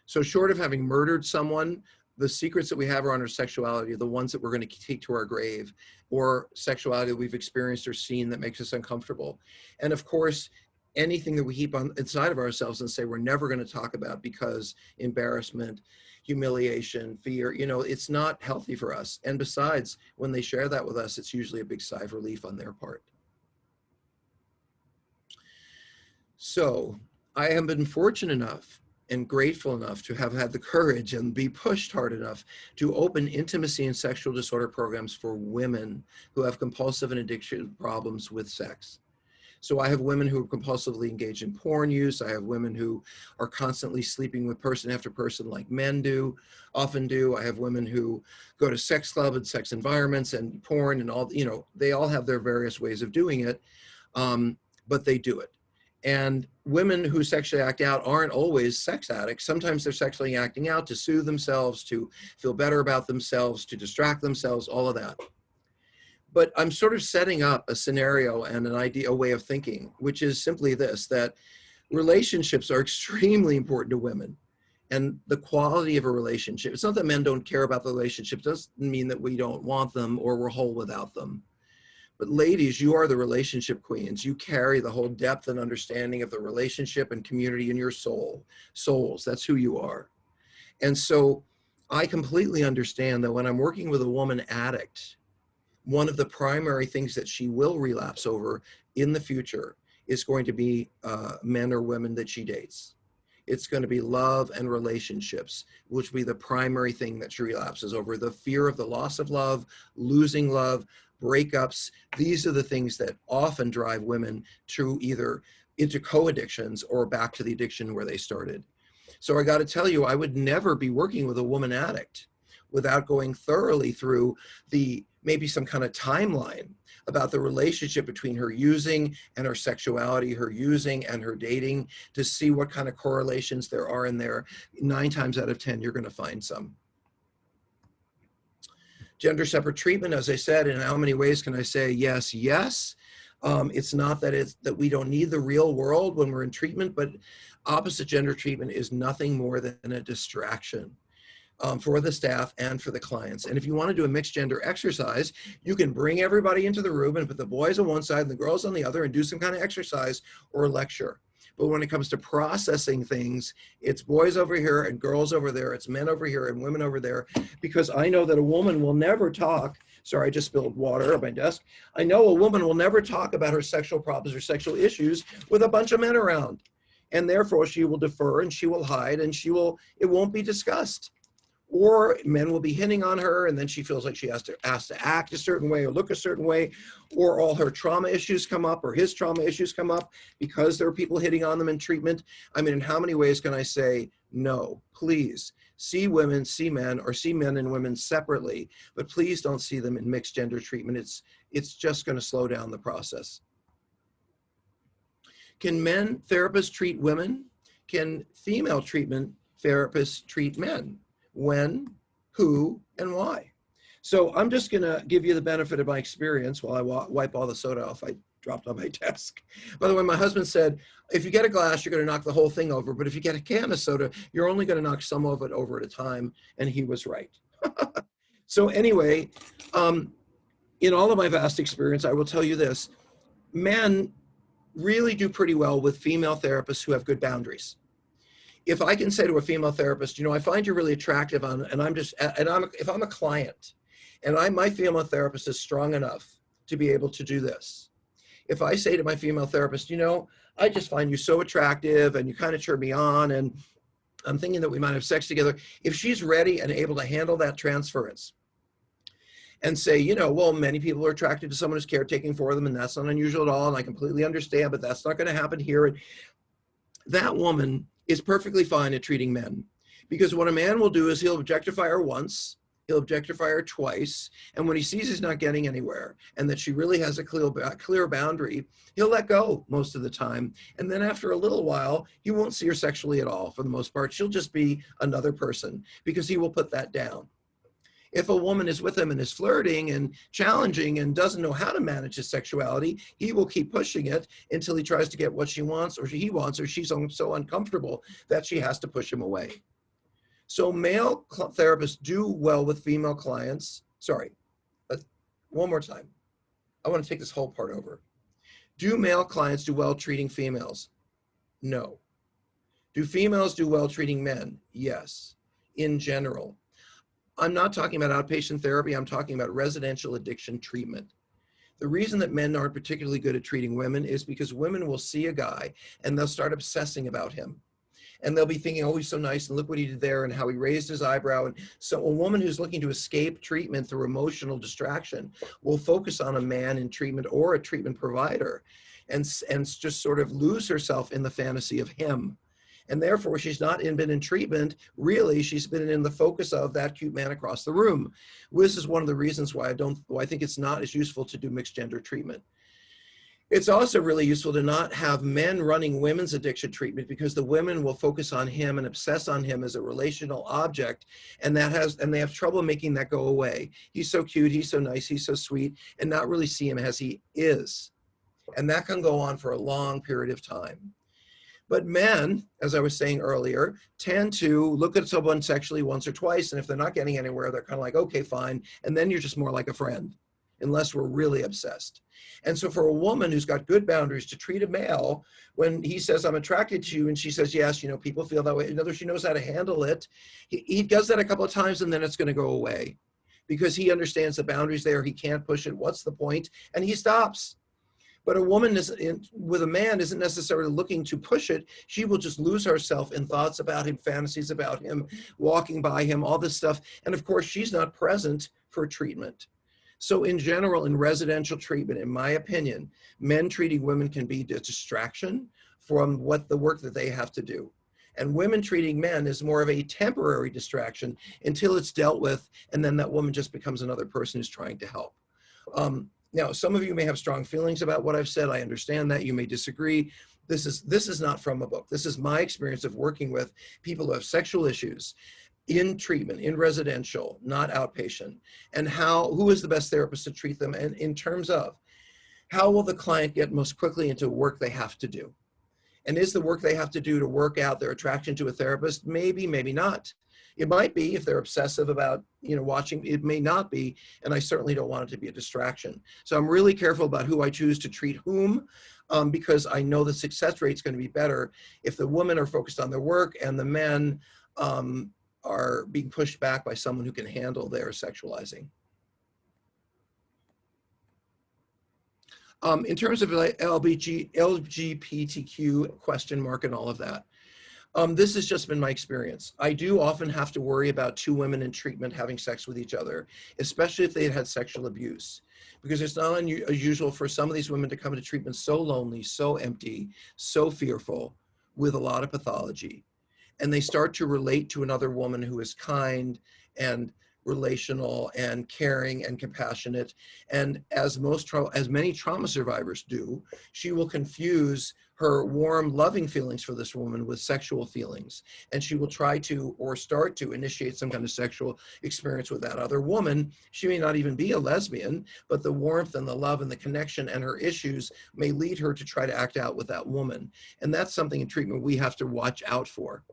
So short of having murdered someone, the secrets that we have around our sexuality are the ones that we're going to take to our grave, or sexuality that we've experienced or seen that makes us uncomfortable. And of course, anything that we keep on inside of ourselves and say we're never going to talk about because embarrassment, humiliation, fear, it's not healthy for us. And besides, when they share that with us, it's usually a big sigh of relief on their part. So I have been fortunate enough and grateful enough to have had the courage and be pushed hard enough to open intimacy and sexual disorder programs for women who have compulsive and addiction problems with sex. So I have women who are compulsively engaged in porn use. I have women who are constantly sleeping with person after person like men often do. I have women who go to sex club and sex environments and porn and all, they all have their various ways of doing it, but they do it. And women who sexually act out aren't always sex addicts. Sometimes they're sexually acting out to soothe themselves, to feel better about themselves, to distract themselves, all of that. But I'm sort of setting up a scenario and an idea, a way of thinking, which is simply this, that relationships are extremely important to women. And the quality of a relationship, it's not that men don't care about the relationship, it doesn't mean that we don't want them or we're whole without them. But ladies, you are the relationship queens. You carry the whole depth and understanding of the relationship and community in your souls. That's who you are. And so I completely understand that when I'm working with a woman addict, one of the primary things that she will relapse over in the future is going to be men or women that she dates. It's going to be love and relationships, which will be the primary thing that she relapses over. The fear of the loss of love, losing love, breakups. These are the things that often drive women to either into co-addictions or back to the addiction where they started. So I got to tell you, I would never be working with a woman addict without going thoroughly through maybe some kind of timeline about the relationship between her using and her sexuality, her using and her dating, to see what kind of correlations there are in there. 9 times out of 10, you're going to find some. Gender separate treatment, as I said, in how many ways can I say yes, yes? It's not that we don't need the real world when we're in treatment, but opposite gender treatment is nothing more than a distraction for the staff and for the clients. And if you want to do a mixed gender exercise, you can bring everybody into the room and put the boys on one side and the girls on the other and do some kind of exercise or lecture. But when it comes to processing things, it's boys over here and girls over there, it's men over here and women over there, because I know that a woman will never talk. Sorry, I just spilled water on my desk. I know a woman will never talk about her sexual problems or sexual issues with a bunch of men around. And therefore she will defer and she will hide and it won't be discussed. Or men will be hitting on her and then she feels like she has to act a certain way or look a certain way, or all her trauma issues come up or his trauma issues come up because there are people hitting on them in treatment. I mean, in how many ways can I say, no, please see women, see men, or see men and women separately, but please don't see them in mixed gender treatment. It's just going to slow down the process. Can men therapists treat women? Can female treatment therapists treat men? When, who, and why? So I'm just going to give you the benefit of my experience while I wipe all the soda off I dropped on my desk. By the way, my husband said, if you get a glass, you're going to knock the whole thing over. But if you get a can of soda, you're only going to knock some of it over at a time. And he was right. So anyway, in all of my vast experience, I will tell you this. Men really do pretty well with female therapists who have good boundaries. If I can say to a female therapist, I find you really attractive, if I'm a client and my female therapist is strong enough to be able to do this. If I say to my female therapist, I just find you so attractive and you kind of turn me on and I'm thinking that we might have sex together. If she's ready and able to handle that transference and say, well, many people are attracted to someone who's caretaking for them and that's not unusual at all. And I completely understand, but that's not going to happen here. And that woman is perfectly fine at treating men, because what a man will do is he'll objectify her once, he'll objectify her twice, and when he sees he's not getting anywhere and that she really has a clear boundary, he'll let go most of the time. And then after a little while, he won't see her sexually at all for the most part. She'll just be another person because he will put that down. If a woman is with him and is flirting and challenging and doesn't know how to manage his sexuality, he will keep pushing it until he tries to get what she wants or he wants, or she's so uncomfortable that she has to push him away. So male therapists do well with female clients. Sorry, one more time. I want to take this whole part over. Do male clients do well treating females? No. Do females do well treating men? Yes, in general. I'm not talking about outpatient therapy. I'm talking about residential addiction treatment. The reason that men aren't particularly good at treating women is because women will see a guy and they'll start obsessing about him. And they'll be thinking, oh, he's so nice and look what he did there and how he raised his eyebrow. And so a woman who's looking to escape treatment through emotional distraction will focus on a man in treatment or a treatment provider and just sort of lose herself in the fantasy of him. And therefore, she's not been in treatment. Really, she's been in the focus of that cute man across the room. This is one of the reasons why I think it's not as useful to do mixed gender treatment. It's also really useful to not have men running women's addiction treatment, because the women will focus on him and obsess on him as a relational object, and they have trouble making that go away. He's so cute, he's so nice, he's so sweet, and not really see him as he is. And that can go on for a long period of time. But men, as I was saying earlier, tend to look at someone sexually once or twice, and if they're not getting anywhere, they're kind of like, okay, fine, and then you're just more like a friend, unless we're really obsessed. And so for a woman who's got good boundaries to treat a male, when he says, I'm attracted to you, and she says, yes, people feel that way. In other words, she knows how to handle it. He does that a couple of times, and then it's going to go away because he understands the boundaries there. He can't push it. What's the point? And he stops. But a woman with a man isn't necessarily looking to push it. She will just lose herself in thoughts about him, fantasies about him, walking by him, all this stuff. And of course, she's not present for treatment. So in general, in residential treatment, in my opinion, men treating women can be a distraction from the work that they have to do. And women treating men is more of a temporary distraction until it's dealt with, and then that woman just becomes another person who's trying to help. Now, some of you may have strong feelings about what I've said. I understand that. You may disagree. This is not from a book. This is my experience of working with people who have sexual issues in treatment, in residential, not outpatient, and who is the best therapist to treat them, and in terms of how will the client get most quickly into work they have to do. And is the work they have to do to work out their attraction to a therapist? Maybe, maybe not. It might be if they're obsessive about, watching, it may not be, and I certainly don't want it to be a distraction. So I'm really careful about who I choose to treat whom, because I know the success rate is going to be better if the women are focused on their work and the men are being pushed back by someone who can handle their sexualizing. In terms of LGBTQ question mark and all of that, this has just been my experience. I do often have to worry about two women in treatment having sex with each other, especially if they had sexual abuse, because it's not unusual for some of these women to come into treatment so lonely, so empty, so fearful, with a lot of pathology. And they start to relate to another woman who is kind and relational and caring and compassionate. And as many trauma survivors do, she will confuse her warm, loving feelings for this woman with sexual feelings. And she will try to, or start to, initiate some kind of sexual experience with that other woman. She may not even be a lesbian, but the warmth and the love and the connection and her issues may lead her to try to act out with that woman. And that's something in treatment we have to watch out for.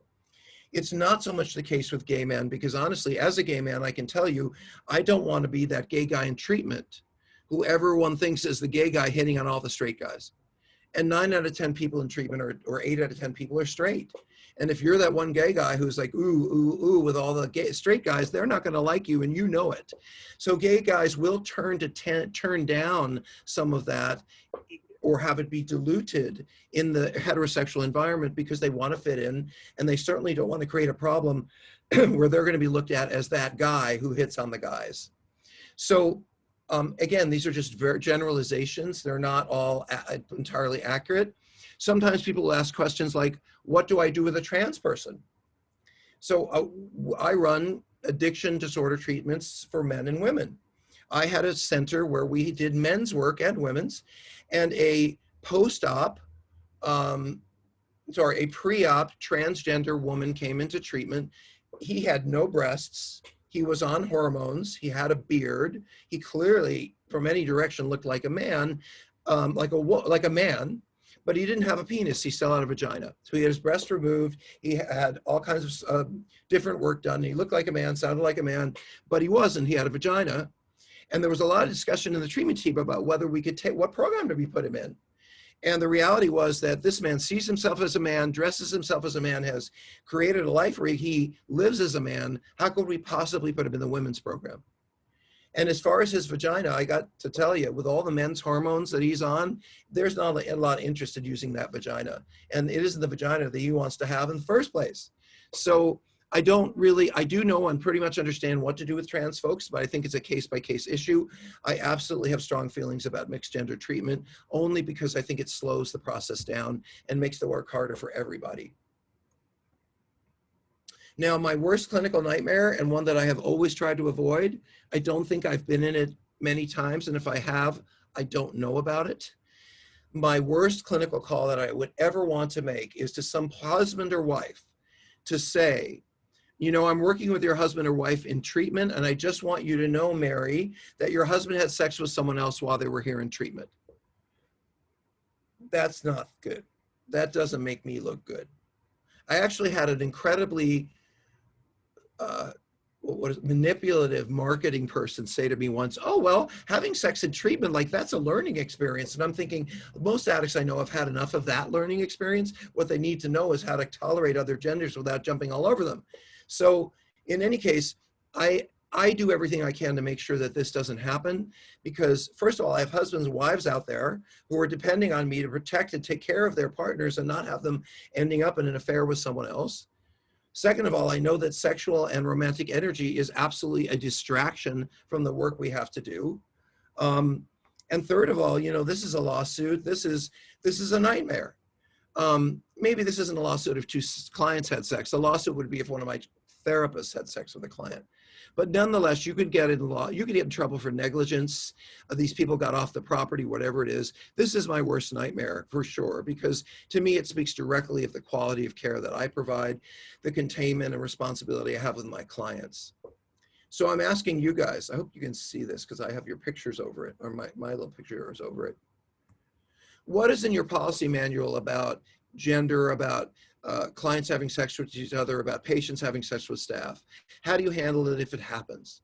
It's not so much the case with gay men, because honestly, as a gay man, I can tell you, I don't want to be that gay guy in treatment who everyone thinks is the gay guy hitting on all the straight guys. And 9 out of 10 people in treatment, or 8 out of 10 people, are straight. And if you're that one gay guy who's like, ooh, ooh, ooh, with all the straight guys, they're not going to like you, and you know it. So gay guys will turn down some of that, or have it be diluted in the heterosexual environment because they want to fit in, and they certainly don't want to create a problem where they're going to be looked at as that guy who hits on the guys. So again, these are just generalizations. They're not all entirely accurate. Sometimes people will ask questions like, what do I do with a trans person? So I run addiction disorder treatments for men and women. I had a center where we did men's work and women's, and a pre-op transgender woman came into treatment. He had no breasts. He was on hormones. He had a beard. He clearly, from any direction, looked like a man, like a man, but he didn't have a penis. He still had a vagina. So he had his breast removed. He had all kinds of different work done. He looked like a man, sounded like a man, but he wasn't. He had a vagina. And there was a lot of discussion in the treatment team about whether we could what program did we put him in. And the reality was that this man sees himself as a man, dresses himself as a man, has created a life where he lives as a man. How could we possibly put him in the women's program? And as far as his vagina, I got to tell you, with all the men's hormones that he's on, there's not a lot of interest in using that vagina. And it isn't the vagina that he wants to have in the first place. So I do know and pretty much understand what to do with trans folks, but I think it's a case-by-case issue. I absolutely have strong feelings about mixed gender treatment, only because I think it slows the process down and makes the work harder for everybody. Now, my worst clinical nightmare, and one that I have always tried to avoid, I don't think I've been in it many times, and if I have, I don't know about it. My worst clinical call that I would ever want to make is to some husband or wife to say, I'm working with your husband or wife in treatment, and I just want you to know, Mary, that your husband had sex with someone else while they were here in treatment. That's not good. That doesn't make me look good. I actually had an incredibly manipulative marketing person say to me once, oh, well, having sex in treatment, like that's a learning experience. And I'm thinking, most addicts I know have had enough of that learning experience. What they need to know is how to tolerate other genders without jumping all over them. So in any case, I I do everything I can to make sure that this doesn't happen because, first of all, I have husbands and wives out there who are depending on me to protect and take care of their partners and not have them ending up in an affair with someone else. Second of all, I know that sexual and romantic energy is absolutely a distraction from the work we have to do. And third of all, you know, this is a lawsuit. This is a nightmare. Maybe this isn't a lawsuit if two clients had sex. A lawsuit would be if one of my therapists had sex with a client. But nonetheless, you could get in trouble for negligence. These people got off the property, whatever it is. This is my worst nightmare for sure, because to me, it speaks directly of the quality of care that I provide, the containment and responsibility I have with my clients. So I'm asking you guys, I hope you can see this because I have your pictures over it, or my little picture is over it. What is in your policy manual about gender, about clients having sex with each other, about patients having sex with staff? How do you handle it if it happens?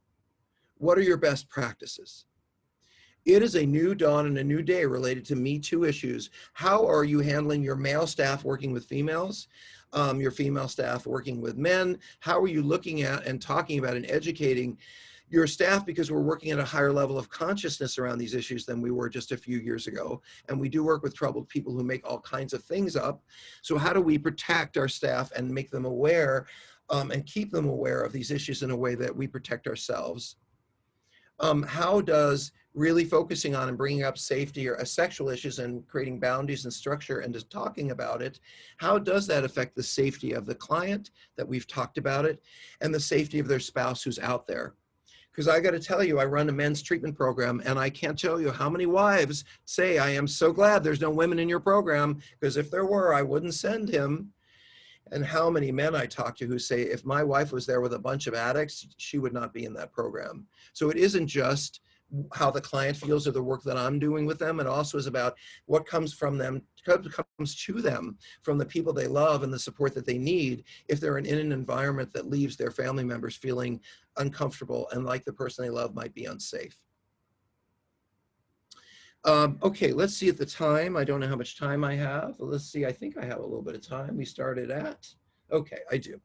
What are your best practices? It is a new dawn and a new day related to Me Too issues. How are you handling your male staff working with females, your female staff working with men? How are you looking at and talking about and educating your staff, because we're working at a higher level of consciousness around these issues than we were just a few years ago. And we do work with troubled people who make all kinds of things up. So how do we protect our staff and make them aware and keep them aware of these issues in a way that we protect ourselves? How does really focusing on and bringing up safety or sexual issues and creating boundaries and structure and just talking about it, how does that affect the safety of the client that we've talked about it and the safety of their spouse who's out there? Because I got to tell you, I run a men's treatment program, and I can't tell you how many wives say, I am so glad there's no women in your program, because if there were, I wouldn't send him. And how many men I talk to who say, if my wife was there with a bunch of addicts, she would not be in that program. So it isn't just how the client feels or the work that I'm doing with them. It also is about what comes from them, comes to them from the people they love and the support that they need if they're in an environment that leaves their family members feeling uncomfortable and like the person they love might be unsafe. Okay, let's see at the time. I don't know how much time I have. Let's see, I think I have a little bit of time. We started at, okay, I do.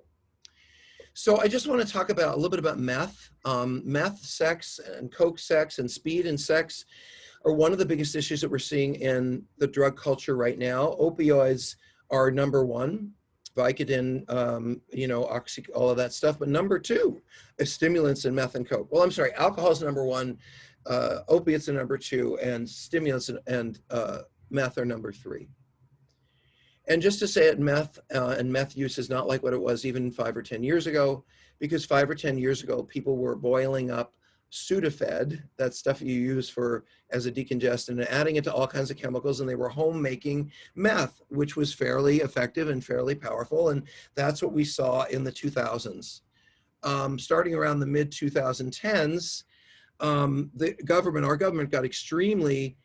So I just want to talk about a little bit about meth. Meth, sex, and coke sex, and speed and sex are one of the biggest issues that we're seeing in the drug culture right now. Opioids are number one, Vicodin, you know, oxy, all of that stuff. But number two is stimulants and meth and coke. Well, I'm sorry, alcohol is number one, opiates are number two, and stimulants and meth are number three. And just to say it, meth and meth use is not like what it was even 5 or 10 years ago, because 5 or 10 years ago, people were boiling up Sudafed, that stuff you use for as a decongestant, and adding it to all kinds of chemicals, and they were home making meth, which was fairly effective and fairly powerful. And that's what we saw in the 2000s. Starting around the mid 2010s, our government got extremely,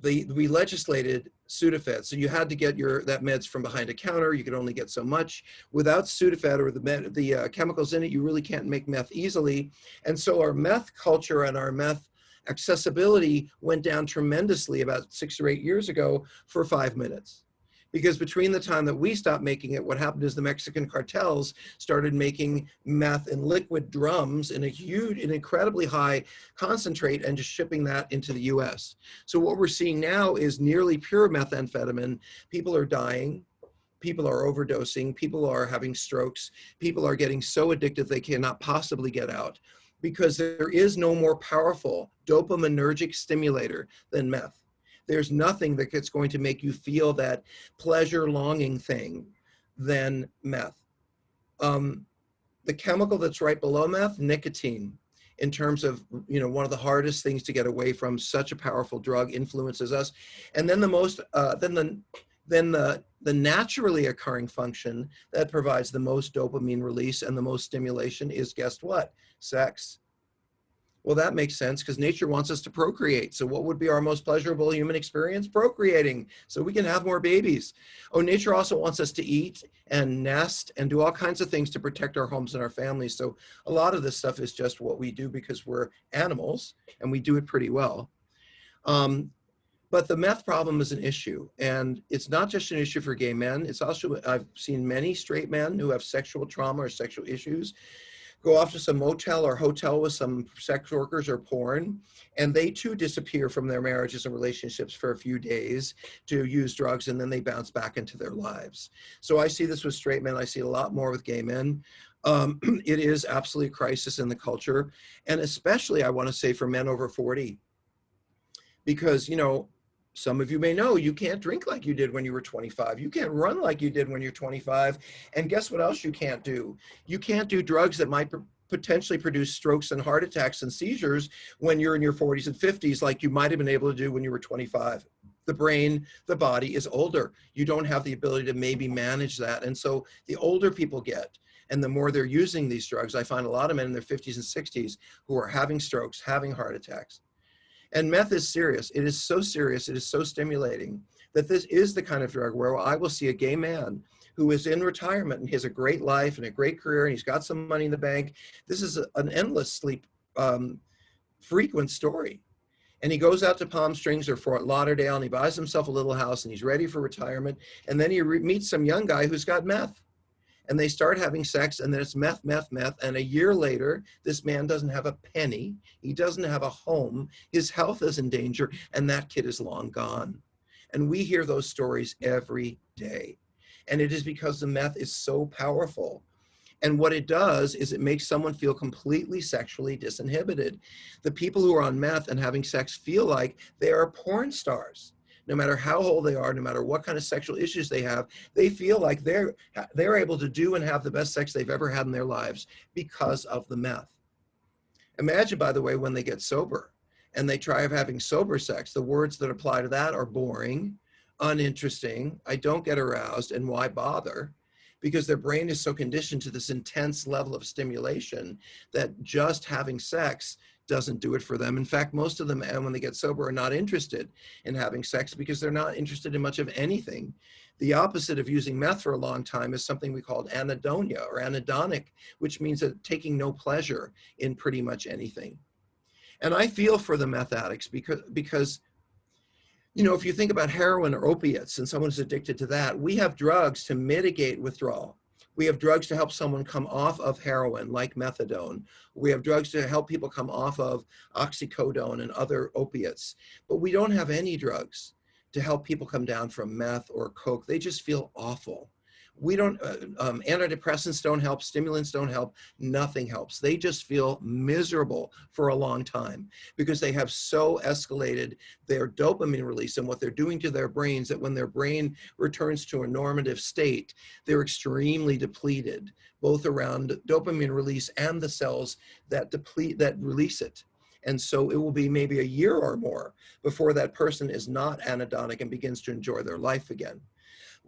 we legislated Sudafed. So you had to get that meds from behind a counter. You could only get so much. Without Sudafed or the chemicals in it, you really can't make meth easily. And so our meth culture and our meth accessibility went down tremendously about 6 or 8 years ago for 5 minutes. Because between the time that we stopped making it, what happened is the Mexican cartels started making meth in liquid drums in an incredibly high concentrate and just shipping that into the US. So what we're seeing now is nearly pure methamphetamine. People are dying. People are overdosing. People are having strokes. People are getting so addicted they cannot possibly get out, because there is no more powerful dopaminergic stimulator than meth. There's nothing that's going to make you feel that pleasure longing thing than meth. The chemical that's right below meth, nicotine, in terms of, you know, one of the hardest things to get away from, such a powerful drug, influences us. And then the naturally occurring function that provides the most dopamine release and the most stimulation is, guess what? Sex. Well, that makes sense, because nature wants us to procreate. So what would be our most pleasurable human experience? Procreating, so we can have more babies. Oh, nature also wants us to eat and nest and do all kinds of things to protect our homes and our families. So a lot of this stuff is just what we do because we're animals, and we do it pretty well. But the meth problem is an issue, and it's not just an issue for gay men. It's also, I've seen many straight men who have sexual trauma or sexual issues go off to some motel or hotel with some sex workers or porn, and they too disappear from their marriages and relationships for a few days to use drugs, and then they bounce back into their lives. So I see this with straight men. I see a lot more with gay men. It is absolutely a crisis in the culture, and especially I want to say for men over 40, because, you know, some of you may know you can't drink like you did when you were 25. You can't run like you did when you're 25. And guess what else you can't do? You can't do drugs that might potentially produce strokes and heart attacks and seizures when you're in your 40s and 50s, like you might have been able to do when you were 25. The brain, the body is older. You don't have the ability to maybe manage that. And so the older people get, and the more they're using these drugs, I find a lot of men in their 50s and 60s who are having strokes, having heart attacks. And meth is serious. It is so serious. It is so stimulating that this is the kind of drug where I will see a gay man who is in retirement and he has a great life and a great career and he's got some money in the bank. This is an endlessly frequent story. And he goes out to Palm Springs or Fort Lauderdale and he buys himself a little house and he's ready for retirement. And then he meets some young guy who's got meth. And they start having sex, and then it's meth, meth, meth. And a year later, this man doesn't have a penny. He doesn't have a home. His health is in danger, and that kid is long gone. And we hear those stories every day. And it is because the meth is so powerful. And what it does is it makes someone feel completely sexually disinhibited. The people who are on meth and having sex feel like they are porn stars. No matter how old they are, no matter what kind of sexual issues they have, they feel like they're able to do and have the best sex they've ever had in their lives because of the meth. Imagine, by the way, when they get sober and they try having sober sex, the words that apply to that are boring, uninteresting, I don't get aroused, and why bother? Because their brain is so conditioned to this intense level of stimulation that just having sex doesn't do it for them. In fact, most of them, when they get sober, are not interested in having sex because they're not interested in much of anything. The opposite of using meth for a long time is something we call anhedonia or anhedonic, which means that taking no pleasure in pretty much anything. And I feel for the meth addicts because you know, if you think about heroin or opiates and someone's addicted to that, we have drugs to mitigate withdrawal. We have drugs to help someone come off of heroin, like methadone. We have drugs to help people come off of oxycodone and other opiates. But we don't have any drugs to help people come down from meth or coke. They just feel awful. We don't, antidepressants don't help, stimulants don't help, nothing helps. They just feel miserable for a long time because they have so escalated their dopamine release and what they're doing to their brains that when their brain returns to a normative state, they're extremely depleted, both around dopamine release and the cells that release it. And so it will be maybe a year or more before that person is not anhedonic and begins to enjoy their life again.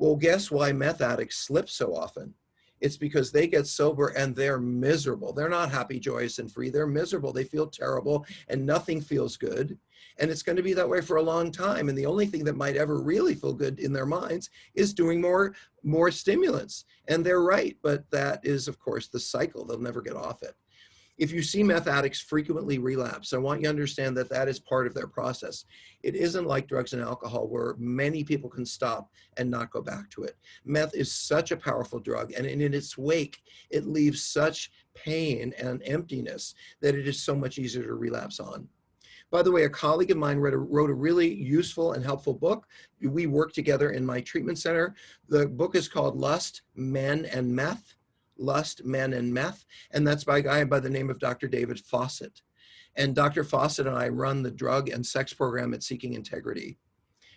Well, guess why meth addicts slip so often? It's because they get sober and they're miserable. They're not happy, joyous, and free. They're miserable. They feel terrible and nothing feels good. And it's going to be that way for a long time. And the only thing that might ever really feel good in their minds is doing more stimulants. And they're right, but that is, of course, the cycle. They'll never get off it. If you see meth addicts frequently relapse, I want you to understand that that is part of their process. It isn't like drugs and alcohol where many people can stop and not go back to it. Meth is such a powerful drug, and in its wake, it leaves such pain and emptiness that it is so much easier to relapse on. By the way, a colleague of mine wrote a really useful and helpful book. We work together in my treatment center. The book is called Lust, Men, and Meth. Lust, Men, and Meth, and that's by a guy by the name of Dr. David Fawcett. And Dr. Fawcett and I run the drug and sex program at Seeking Integrity.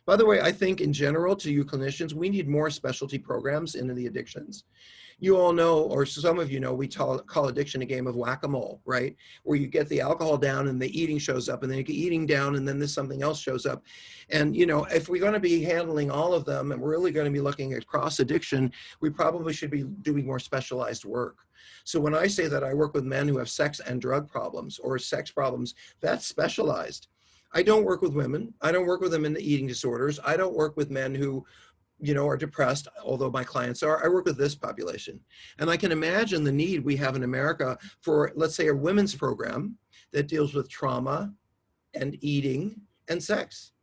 By the way, I think in general, to you clinicians, we need more specialty programs into the addictions. You all know, or some of you know, we call addiction a game of whack-a-mole, right? Where you get the alcohol down and the eating shows up, and then you get eating down and then there's something else shows up. And you know, if we're going to be handling all of them and we're really going to be looking at cross addiction, we probably should be doing more specialized work. So when I say that I work with men who have sex and drug problems or sex problems, that's specialized. I don't work with women. I don't work with them in the eating disorders. I don't work with men who, you know, are depressed, although my clients are. I work with this population. And I can imagine the need we have in America for, let's say, a women's program that deals with trauma and eating and sex,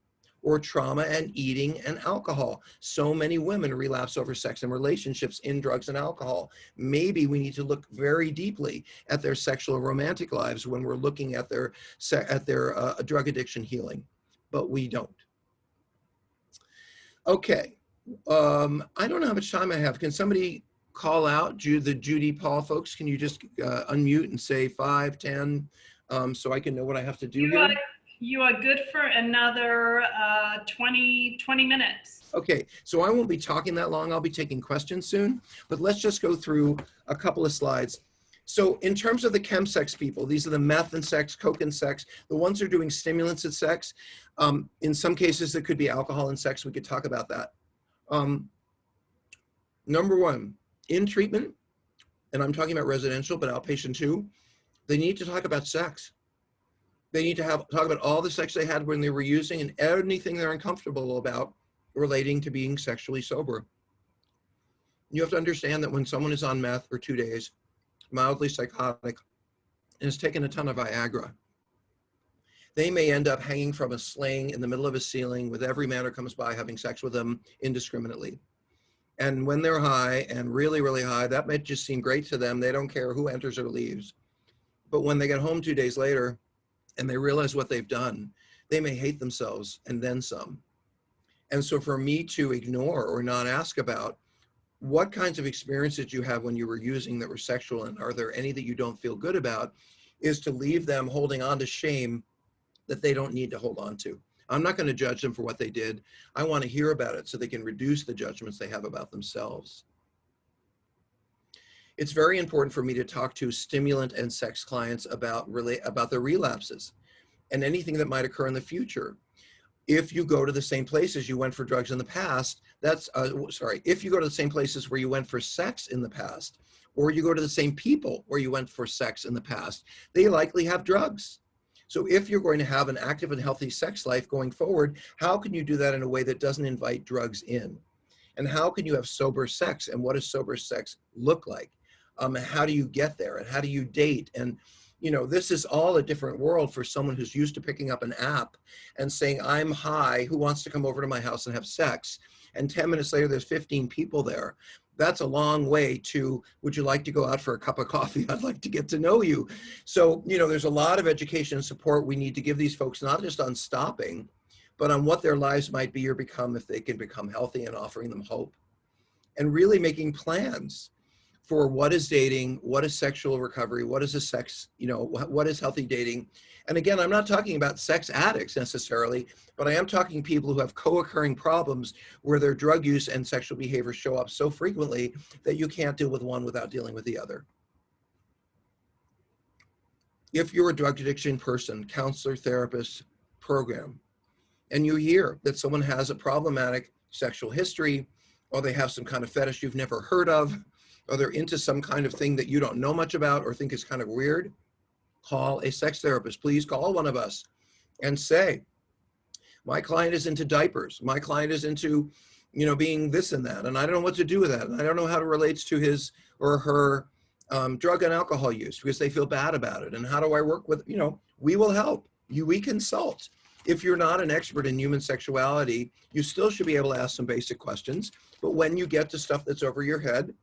or trauma and eating and alcohol. So many women relapse over sex and relationships in drugs and alcohol. Maybe we need to look very deeply at their sexual and romantic lives when we're looking at their drug addiction healing, but we don't. Okay, I don't know how much time I have. Can somebody call out, the Judy Paul folks? Can you just unmute and say 5, 10, so I can know what I have to do here? You are good for another 20 minutes. Okay, so I won't be talking that long. I'll be taking questions soon, but let's just go through a couple of slides. So in terms of the chemsex people, these are the meth and sex, coke and sex, the ones who are doing stimulants and sex. In some cases, it could be alcohol and sex. We could talk about that. Number one, in treatment, and I'm talking about residential, but outpatient too, they need to talk about sex. They need to talk about all the sex they had when they were using and anything they're uncomfortable about relating to being sexually sober. You have to understand that when someone is on meth for 2 days, mildly psychotic, and has taken a ton of Viagra, they may end up hanging from a sling in the middle of a ceiling with every man who comes by having sex with them indiscriminately. And when they're high and really, really high, that might just seem great to them. They don't care who enters or leaves. But when they get home 2 days later and they realize what they've done, they may hate themselves and then some. And so for me to ignore or not ask about what kinds of experiences you have when you were using that were sexual, and are there any that you don't feel good about, is to leave them holding on to shame that they don't need to hold on to. I'm not going to judge them for what they did. I want to hear about it so they can reduce the judgments they have about themselves. It's very important for me to talk to stimulant and sex clients about their relapses and anything that might occur in the future. If you go to the same places you went for drugs in the past, if you go to the same places where you went for sex in the past, or you go to the same people where you went for sex in the past, they likely have drugs. So if you're going to have an active and healthy sex life going forward, how can you do that in a way that doesn't invite drugs in? And how can you have sober sex? And what does sober sex look like? How do you get there? And how do you date? And you know, this is all a different world for someone who's used to picking up an app and saying, I'm high, who wants to come over to my house and have sex? And 10 minutes later, there's 15 people there. That's a long way to, would you like to go out for a cup of coffee? I'd like to get to know you. So, you know, there's a lot of education and support we need to give these folks, not just on stopping, but on what their lives might be or become if they can become healthy, and offering them hope. And really making plans for what is dating, what is sexual recovery, what is a sex, you know, what is healthy dating. And again, I'm not talking about sex addicts necessarily, but I am talking people who have co-occurring problems where their drug use and sexual behavior show up so frequently that you can't deal with one without dealing with the other. If you're a drug addiction person, counselor, therapist, program, and you hear that someone has a problematic sexual history, or they have some kind of fetish you've never heard of, or they're into some kind of thing that you don't know much about or think is kind of weird, call a sex therapist. Please call one of us and say, my client is into diapers. My client is into, you know, being this and that, and I don't know what to do with that. And I don't know how it relates to his or her drug and alcohol use because they feel bad about it. And how do I work with, you know, we will help you. We consult. If you're not an expert in human sexuality, you still should be able to ask some basic questions. But when you get to stuff that's over your head,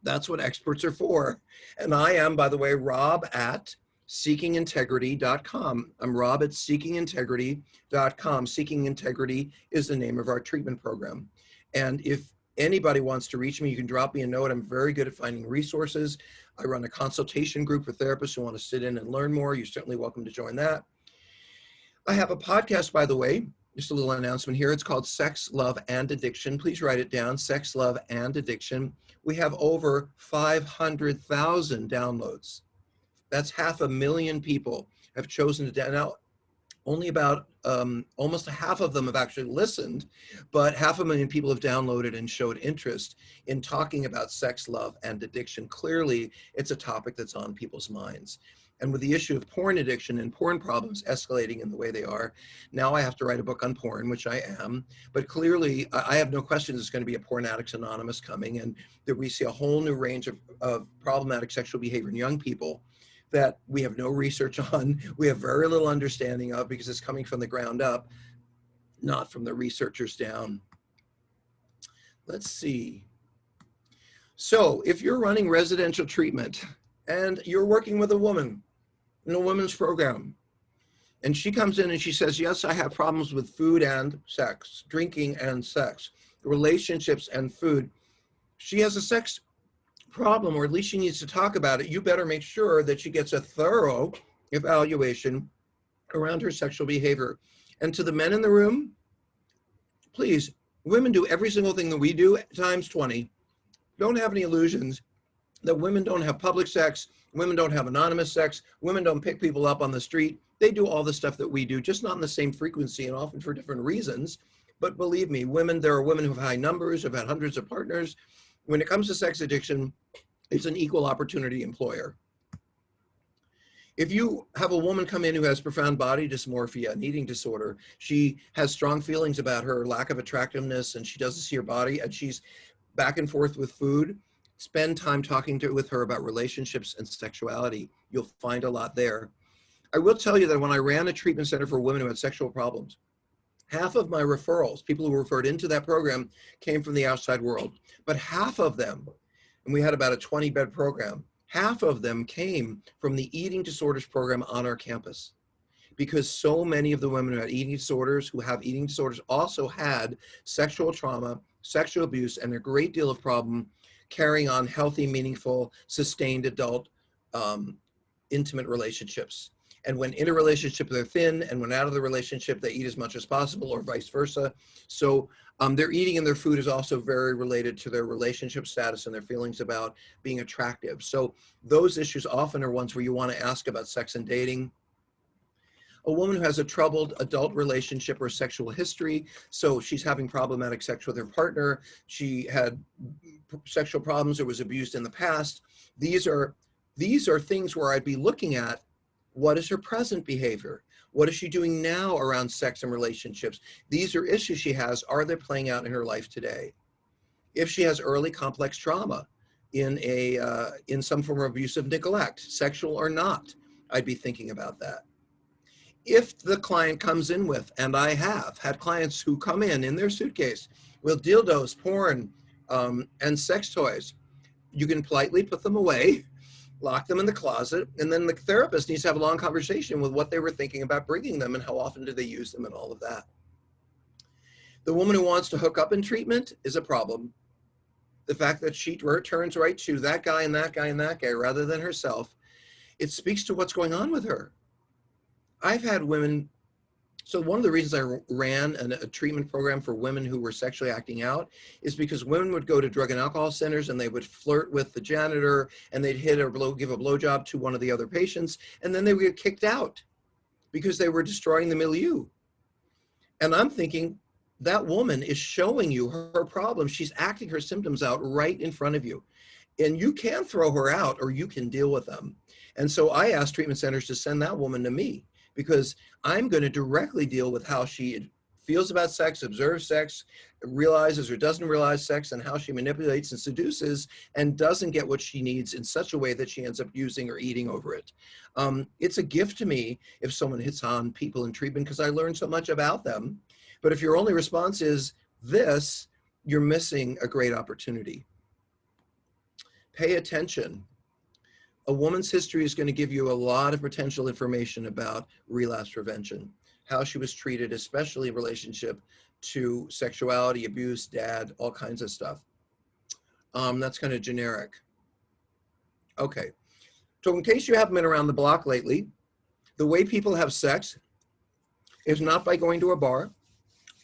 that's what experts are for. And I am, by the way, Rob at seekingintegrity.com. I'm Rob at seekingintegrity.com. Seeking Integrity is the name of our treatment program. And if anybody wants to reach me, you can drop me a note. I'm very good at finding resources. I run a consultation group for therapists who want to sit in and learn more. You're certainly welcome to join that. I have a podcast, by the way, just a little announcement here. It's called Sex, Love, and Addiction. Please write it down, Sex, Love, and Addiction. We have over 500,000 downloads. That's 500,000 people have chosen to download. Now, only about almost half of them have actually listened, but 500,000 people have downloaded and showed interest in talking about sex, love, and addiction. Clearly, it's a topic that's on people's minds. And with the issue of porn addiction and porn problems escalating in the way they are, now I have to write a book on porn, which I am. But clearly, I have no question there's going to be a Porn Addicts Anonymous coming, and that we see a whole new range of problematic sexual behavior in young people that we have no research on, we have very little understanding of because it's coming from the ground up. not from the researchers down. Let's see. So if you're running residential treatment and you're working with a woman in a women's program, and she comes in and she says, yes, I have problems with food and sex, drinking and sex, relationships and food. She has a sex problem, or at least she needs to talk about it. You better make sure that she gets a thorough evaluation around her sexual behavior. And to the men in the room, please, women do every single thing that we do times 20. Don't have any illusions that women don't have public sex, women don't have anonymous sex, women don't pick people up on the street. They do all the stuff that we do, just not in the same frequency and often for different reasons. But believe me, there are women who have high numbers, have had hundreds of partners. When it comes to sex addiction, it's an equal opportunity employer. If you have a woman come in who has profound body dysmorphia, an eating disorder, she has strong feelings about her lack of attractiveness and she doesn't see her body and she's back and forth with food, spend time talking with her about relationships and sexuality. You'll find a lot there. I will tell you that when I ran a treatment center for women who had sexual problems, half of my referrals, people who were referred into that program, came from the outside world. But half of them, and we had about a 20-bed program, half of them came from the eating disorders program on our campus. Because so many of the women who had eating disorders, who have eating disorders, also had sexual trauma, sexual abuse, and a great deal of problem carrying on healthy, meaningful, sustained adult intimate relationships. And when in a relationship, they're thin, and when out of the relationship, they eat as much as possible, or vice versa. So their eating and their food is also very related to their relationship status and their feelings about being attractive. So those issues often are ones where you want to ask about sex and dating. A woman who has a troubled adult relationship or sexual history, so she's having problematic sex with her partner, she had sexual problems or was abused in the past. These are things where I'd be looking at, what is her present behavior? What is she doing now around sex and relationships? These are issues she has. Are they playing out in her life today? If she has early complex trauma in some form of abusive neglect, sexual or not, I'd be thinking about that. If the client comes in with, and I have had clients who come in their suitcase with dildos, porn, and sex toys, you can politely put them away, lock them in the closet, and then the therapist needs to have a long conversation with what they were thinking about bringing them and how often do they use them and all of that. The woman who wants to hook up in treatment is a problem. The fact that she turns right to that guy and that guy and that guy rather than herself, it speaks to what's going on with her. I've had women, so one of the reasons I ran a treatment program for women who were sexually acting out is because women would go to drug and alcohol centers and they would flirt with the janitor and they'd give a blowjob to one of the other patients, and then they would get kicked out because they were destroying the milieu. And I'm thinking, that woman is showing you her problem. She's acting her symptoms out right in front of you. And you can throw her out or you can deal with them. And so I asked treatment centers to send that woman to me, because I'm going to directly deal with how she feels about sex, observes sex, realizes or doesn't realize sex, and how she manipulates and seduces and doesn't get what she needs in such a way that she ends up using or eating over it. It's a gift to me if someone hits on people in treatment because I learned so much about them. But if your only response is this, you're missing a great opportunity. Pay attention. A woman's history is going to give you a lot of potential information about relapse prevention, how she was treated, especially in relationship to sexuality, abuse, dad, all kinds of stuff. That's kind of generic. Okay, so in case you haven't been around the block lately, the way people have sex is not by going to a bar.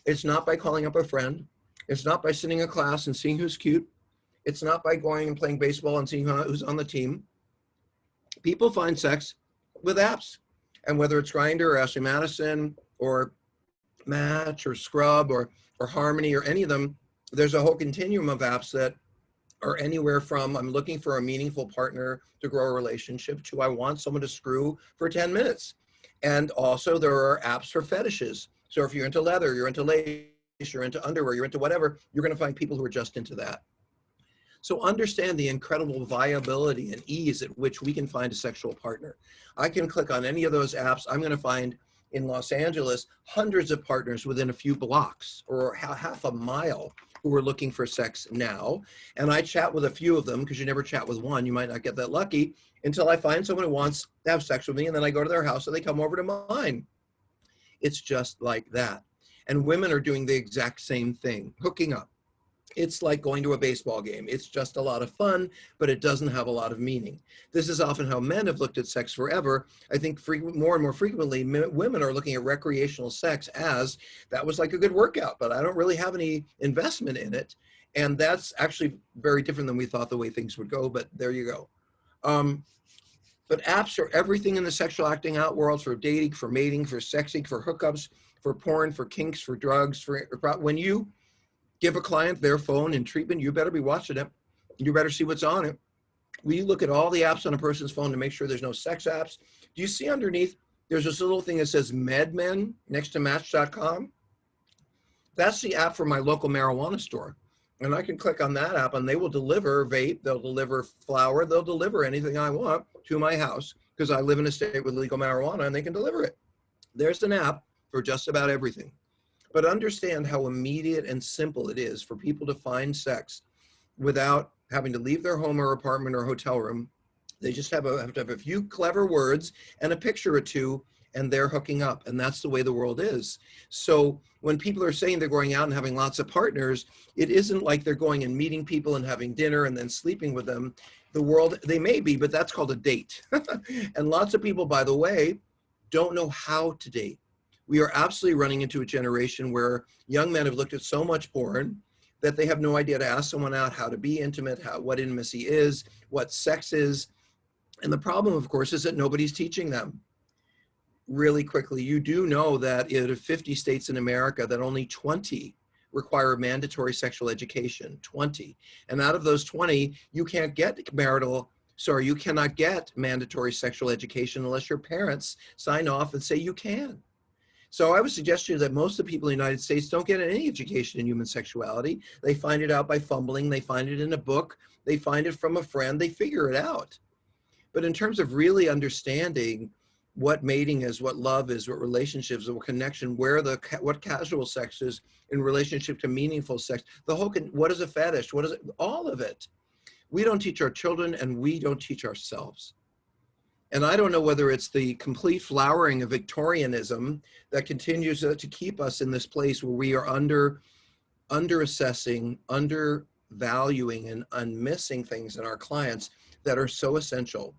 It's not by calling up a friend. It's not by sitting in class and seeing who's cute. It's not by going and playing baseball and seeing who's on the team. People find sex with apps, and whether it's Grindr or Ashley Madison or Match or Scrub or Harmony or any of them, there's a whole continuum of apps that are anywhere from I'm looking for a meaningful partner to grow a relationship to I want someone to screw for 10 minutes. And also there are apps for fetishes. So if you're into leather, you're into lace, you're into underwear, you're into whatever, you're going to find people who are just into that. So understand the incredible viability and ease at which we can find a sexual partner. I can click on any of those apps. I'm going to find in Los Angeles, hundreds of partners within a few blocks or half a mile who are looking for sex now. And I chat with a few of them because you never chat with one. You might not get that lucky until I find someone who wants to have sex with me. And then I go to their house and they come over to mine. It's just like that. And women are doing the exact same thing, hooking up. It's like going to a baseball game. It's just a lot of fun, but it doesn't have a lot of meaning. This is often how men have looked at sex forever. I think more and more frequently, women are looking at recreational sex as that was like a good workout, but I don't really have any investment in it. And that's actually very different than we thought the way things would go, but there you go. But apps are everything in the sexual acting out world, for dating, for mating, for sexing, for hookups, for porn, for kinks, for drugs. When you give a client their phone in treatment, you better be watching it. You better see what's on it. We look at all the apps on a person's phone to make sure there's no sex apps. Do you see underneath, there's this little thing that says MedMen next to Match.com? That's the app for my local marijuana store. And I can click on that app and they will deliver vape, they'll deliver flower, they'll deliver anything I want to my house because I live in a state with legal marijuana and they can deliver it. There's an app for just about everything. But understand how immediate and simple it is for people to find sex without having to leave their home or apartment or hotel room. They just have to have a few clever words and a picture or two, and they're hooking up. And that's the way the world is. So when people are saying they're going out and having lots of partners, it isn't like they're going and meeting people and having dinner and then sleeping with them. The world, they may be, but that's called a date. And lots of people, by the way, don't know how to date. We are absolutely running into a generation where young men have looked at so much porn that they have no idea to ask someone out how to be intimate, what intimacy is, what sex is. And the problem, of course, is that nobody's teaching them. Really quickly, you do know that in 50 states in America, that only 20 require mandatory sexual education, 20. And out of those 20, you cannot get mandatory sexual education unless your parents sign off and say you can. So I would suggest to you that most of the people in the United States don't get any education in human sexuality. They find it out by fumbling. They find it in a book. They find it from a friend. They figure it out. But in terms of really understanding what mating is, what love is, what relationships, what connection, what casual sex is in relationship to meaningful sex, what is a fetish, what is it, all of it. We don't teach our children and we don't teach ourselves. And I don't know whether it's the complete flowering of Victorianism that continues to keep us in this place where we are under-assessing, undervaluing, and missing things in our clients that are so essential.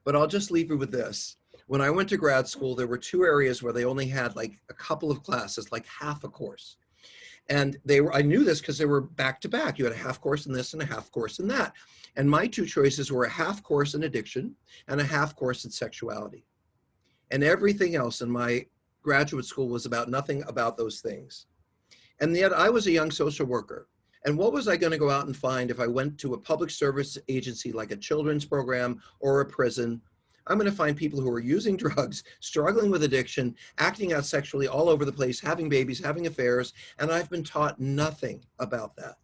But I'll just leave you with this. When I went to grad school, there were two areas where they only had like a couple of classes, like half a course. And I knew this because they were back to back. You had a half course in this and a half course in that. And my two choices were a half course in addiction and a half course in sexuality. And everything else in my graduate school was about nothing about those things. And yet I was a young social worker. And what was I going to go out and find if I went to a public service agency like a children's program or a prison? I'm going to find people who are using drugs, struggling with addiction, acting out sexually all over the place, having babies, having affairs, and I've been taught nothing about that.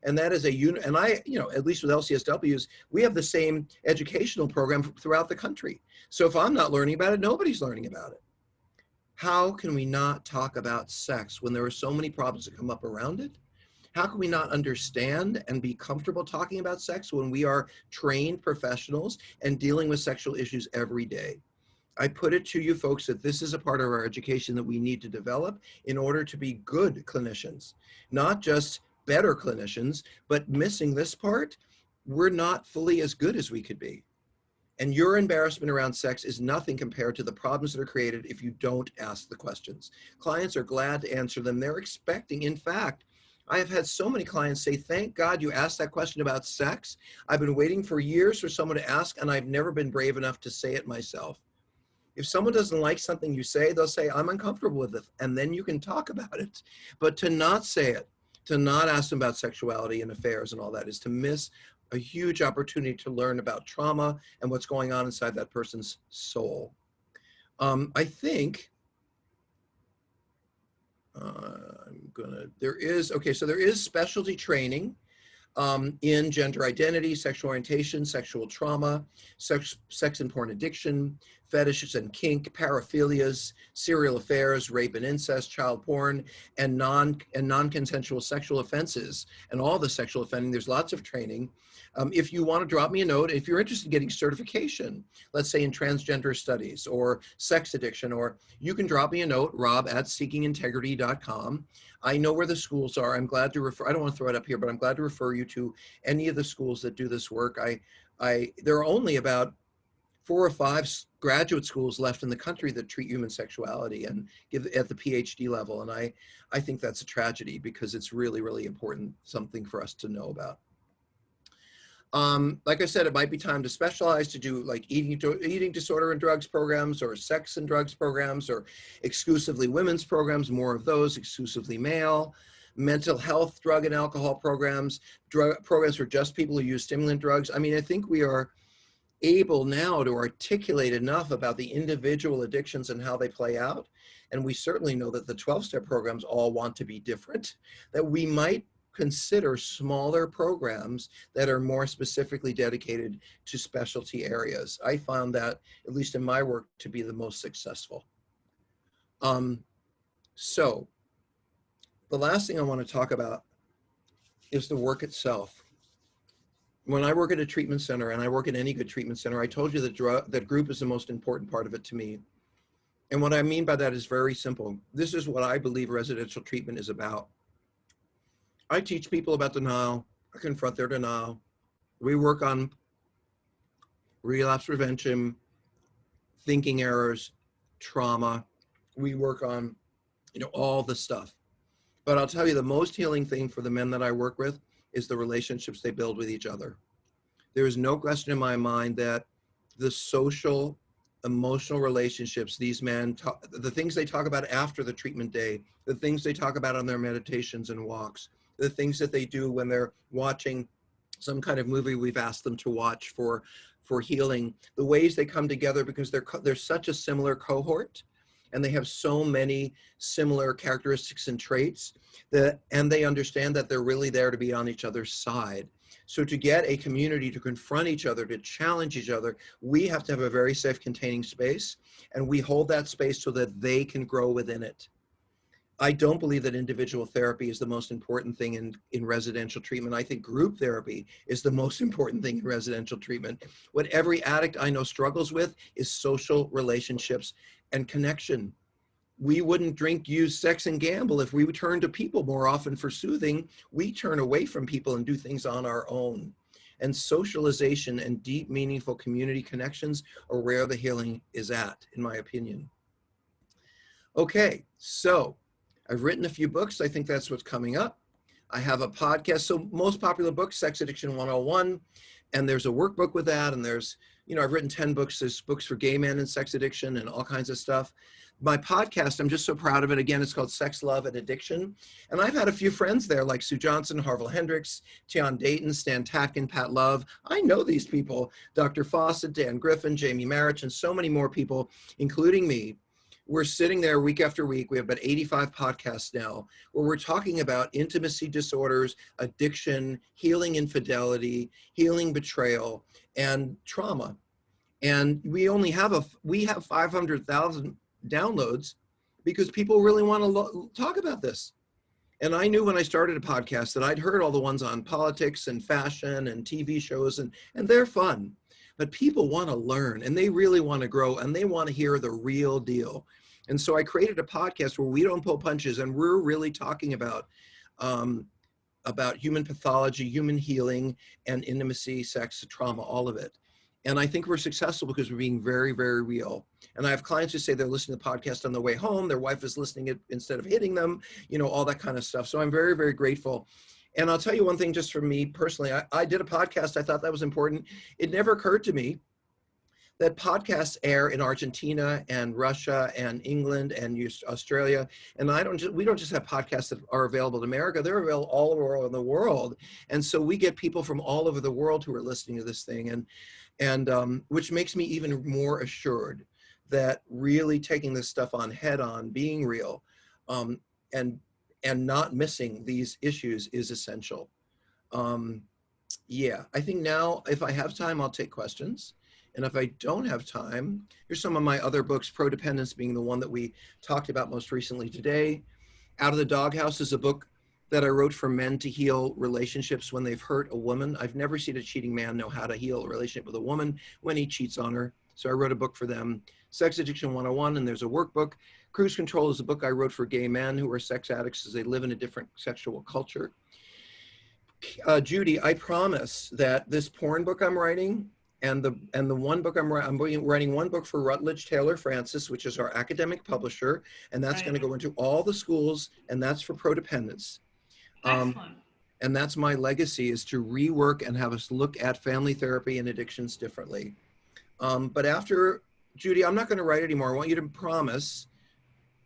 And that is at least with LCSWs, we have the same educational program throughout the country. So if I'm not learning about it, nobody's learning about it. How can we not talk about sex when there are so many problems that come up around it? How can we not understand and be comfortable talking about sex when we are trained professionals and dealing with sexual issues every day? I put it to you folks that this is a part of our education that we need to develop in order to be good clinicians, not just better clinicians, but missing this part, we're not fully as good as we could be. And your embarrassment around sex is nothing compared to the problems that are created if you don't ask the questions. Clients are glad to answer them. They're expecting, in fact, I have had so many clients say, thank God you asked that question about sex. I've been waiting for years for someone to ask, and I've never been brave enough to say it myself. If someone doesn't like something you say, they'll say, I'm uncomfortable with it, and then you can talk about it. But to not say it, to not ask them about sexuality and affairs and all that is to miss a huge opportunity to learn about trauma and what's going on inside that person's soul. I think, there is specialty training in gender identity, sexual orientation, sexual trauma, sex and porn addiction, fetishes and kink, paraphilias, serial affairs, rape and incest, child porn, and non-consensual sexual offenses, and all the sexual offending. There's lots of training. If you want to drop me a note, if you're interested in getting certification, let's say in transgender studies or sex addiction, or you can drop me a note, rob@seekingintegrity.com. I know where the schools are. I'm glad to refer, I don't want to throw it up here, but I'm glad to refer you to any of the schools that do this work. There are only about 4 or 5 graduate schools left in the country that treat human sexuality and give at the PhD level. And I think that's a tragedy, because it's really, really important, something for us to know about. Like I said, it might be time to specialize, to do like eating disorder and drugs programs, or sex and drugs programs, or exclusively women's programs, more of those, exclusively male, mental health, drug and alcohol programs, programs for just people who use stimulant drugs. I mean, I think we are able now to articulate enough about the individual addictions and how they play out. And we certainly know that the 12-step programs all want to be different, that we might consider smaller programs that are more specifically dedicated to specialty areas. I found that, at least in my work, to be the most successful. So the last thing I want to talk about is the work itself. When I work at a treatment center, and I work at any good treatment center, I told you that group is the most important part of it to me. And what I mean by that is very simple. This is what I believe residential treatment is about. I teach people about denial. I confront their denial. We work on relapse prevention, thinking errors, trauma. We work on, all the stuff. But I'll tell you, the most healing thing for the men that I work with is the relationships they build with each other. There is no question in my mind that the social, emotional relationships these men the things they talk about after the treatment day, the things they talk about on their meditations and walks, the things that they do when they're watching some kind of movie we've asked them to watch for healing, the ways they come together, because they're such a similar cohort, and they have so many similar characteristics and traits, and they understand that they're really there to be on each other's side. So to get a community to confront each other, to challenge each other, we have to have a very safe, containing space, and we hold that space so that they can grow within it. I don't believe that individual therapy is the most important thing in residential treatment. I think group therapy is the most important thing in residential treatment. What every addict I know struggles with is social relationships and connection. We wouldn't drink, use, sex, and gamble if we would turn to people more often for soothing. We turn away from people and do things on our own. And socialization and deep, meaningful community connections are where the healing is at, in my opinion. Okay, so I've written a few books. I think that's what's coming up. I have a podcast. So most popular books, Sex Addiction 101, and there's a workbook with that. And there's, I've written 10 books. There's books for gay men and sex addiction and all kinds of stuff. My podcast, I'm just so proud of it. Again, it's called Sex, Love, and Addiction. And I've had a few friends there, like Sue Johnson, Harville Hendricks, Tian Dayton, Stan Tatkin, Pat Love. I know these people, Dr. Fawcett, Dan Griffin, Jamie Marich, and so many more people, including me. We're sitting there week after week. We have about 85 podcasts now where we're talking about intimacy disorders, addiction, healing infidelity, healing betrayal, and trauma. And we have 500,000 downloads because people really want to talk about this. And I knew when I started a podcast that I'd heard all the ones on politics and fashion and TV shows, and they're fun. But people want to learn, and they really want to grow, and they want to hear the real deal. And so I created a podcast where we don't pull punches, and we're really talking about human pathology, human healing, and intimacy, sex, trauma, all of it. And I think we're successful because we're being very, very real. And I have clients who say they're listening to the podcast on the way home, their wife is listening it instead of hitting them, all that kind of stuff. So I'm very, very grateful. And I'll tell you one thing just from me personally, I did a podcast. I thought that was important. It never occurred to me that podcasts air in Argentina and Russia and England and Australia. And we don't just have podcasts that are available in America, they're available all over the world. And so we get people from all over the world who are listening to this thing, and which makes me even more assured that really taking this stuff on head on, being real, and not missing these issues is essential. Yeah, I think now, if I have time, I'll take questions. And if I don't have time, here's some of my other books, Prodependence being the one that we talked about most recently today. Out of the Doghouse is a book that I wrote for men to heal relationships when they've hurt a woman. I've never seen a cheating man know how to heal a relationship with a woman when he cheats on her. So I wrote a book for them. Sex Addiction 101, and there's a workbook. Cruise Control is a book I wrote for gay men who are sex addicts as they live in a different sexual culture. Judy, I promise that this porn book I'm writing and the one book I'm writing one book for Routledge Taylor Francis, which is our academic publisher, and that's going to go into all the schools, and that's for Prodependence. Excellent. And that's my legacy, is to rework and have us look at family therapy and addictions differently. But after, Judy, I'm not going to write anymore. I want you to promise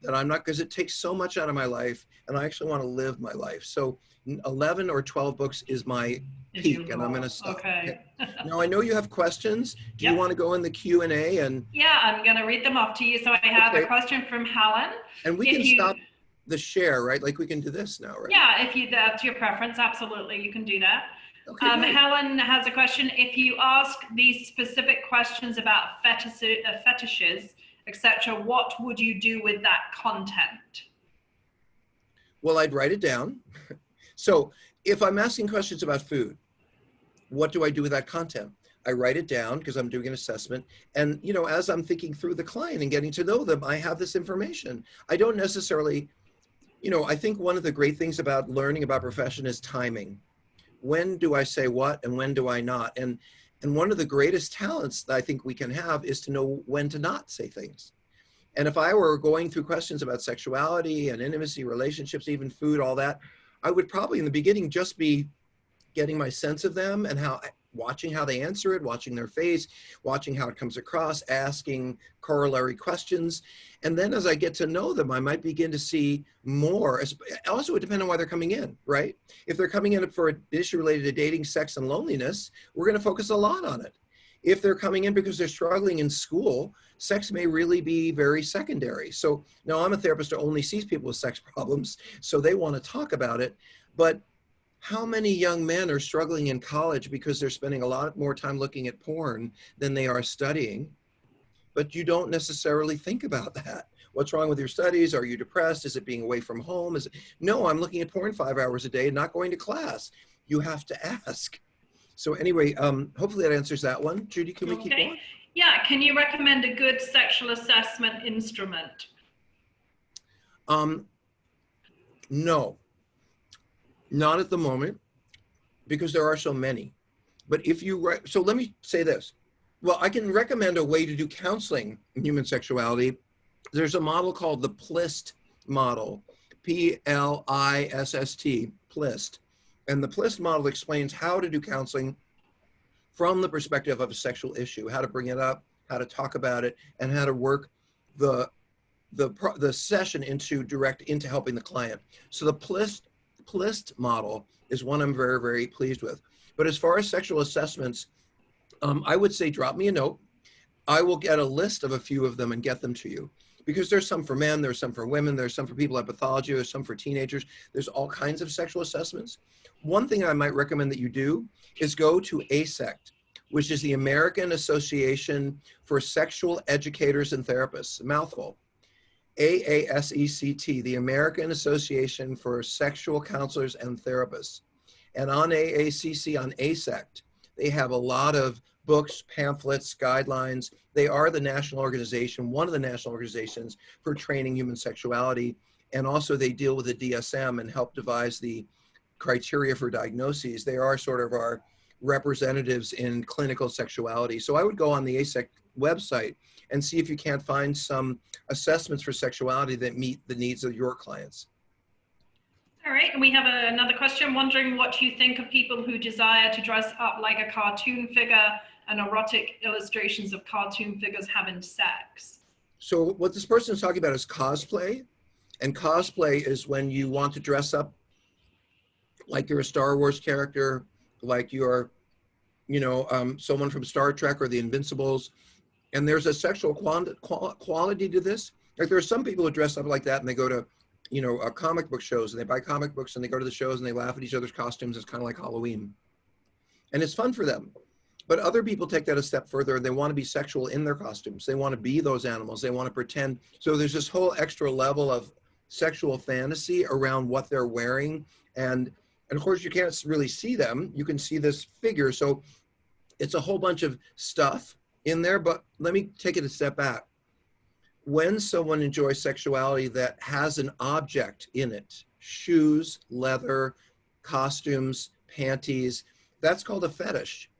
that I'm not, because it takes so much out of my life, and I actually want to live my life. So 11 or 12 books is my peak, and I'm going to stop. Okay. Now, I know you have questions. Do you want to go in the Q&A? And yeah, I'm going to read them off to you. So I have a question from Helen. And we can stop the share, right? Like we can do this now, right? Yeah, if that's your preference, absolutely, you can do that. Okay, Helen has a question. If you ask these specific questions about fetishes, etc., what would you do with that content? Well, I'd write it down. So if I'm asking questions about food, what do I do with that content? I write it down because I'm doing an assessment. And, you know, as I'm thinking through the client and getting to know them, I have this information. I don't necessarily, you know, I think one of the great things about learning about profession is timing. When do I say what and when do I not? And one of the greatest talents that I think we can have is to know when to not say things. And if I were going through questions about sexuality and intimacy, relationships, even food, all that, I would probably in the beginning just be getting my sense of them and watching how they answer it, watching their face, watching how it comes across, asking corollary questions. And then as I get to know them, I might begin to see more. Also, it would depend on why they're coming in, right? If they're coming in for an issue related to dating, sex, and loneliness, we're going to focus a lot on it. If they're coming in because they're struggling in school, sex may really be very secondary. So now I'm a therapist who only sees people with sex problems, so they want to talk about it. But how many young men are struggling in college because they're spending a lot more time looking at porn than they are studying? But you don't necessarily think about that. What's wrong with your studies? Are you depressed? Is it being away from home? No, I'm looking at porn 5 hours a day and not going to class. You have to ask. So anyway, hopefully that answers that one. Judy, can we keep going? Yeah, can you recommend a good sexual assessment instrument? No, not at the moment, because there are so many. But if you, so let me say this. Well, I can recommend a way to do counseling in human sexuality. There's a model called the PLIST model, P-L-I-S-S-T, PLIST. And the PLIST model explains how to do counseling from the perspective of a sexual issue, how to bring it up, how to talk about it, and how to work the session into helping the client. So the PLIST model is one I'm very, very pleased with. But as far as sexual assessments, I would say drop me a note. I will get a list of a few of them and get them to you. Because there's some for men, there's some for women, there's some for people who have pathology, there's some for teenagers. There's all kinds of sexual assessments. One thing I might recommend that you do is go to AASECT, which is the American Association for Sexual Educators and Therapists, a mouthful. AASECT, the American Association for Sexual Counselors and Therapists. And on AACC, on AASECT, they have a lot of books, pamphlets, guidelines. They are the national organization, one of the national organizations for training human sexuality. And also they deal with the DSM and help devise the criteria for diagnoses. They are sort of our representatives in clinical sexuality. So I would go on the AASECT website and see if you can't find some assessments for sexuality that meet the needs of your clients. All right, and we have another question, wondering what you think of people who desire to dress up like a cartoon figure and erotic illustrations of cartoon figures having sex. So what this person is talking about is cosplay. And cosplay is when you want to dress up like you're a Star Wars character, like you're, you know, someone from Star Trek or the Invincibles. And there's a sexual quality to this. Like there are some people who dress up like that and they go to, you know, comic book shows and they buy comic books and they go to the shows and they laugh at each other's costumes. It's kind of like Halloween. And it's fun for them. But other people take that a step further. They want to be sexual in their costumes. They want to be those animals. They want to pretend. So there's this whole extra level of sexual fantasy around what they're wearing. And of course, you can't really see them. You can see this figure. So it's a whole bunch of stuff in there. But let me take it a step back. When someone enjoys sexuality that has an object in it, shoes, leather, costumes, panties, that's called a fetish.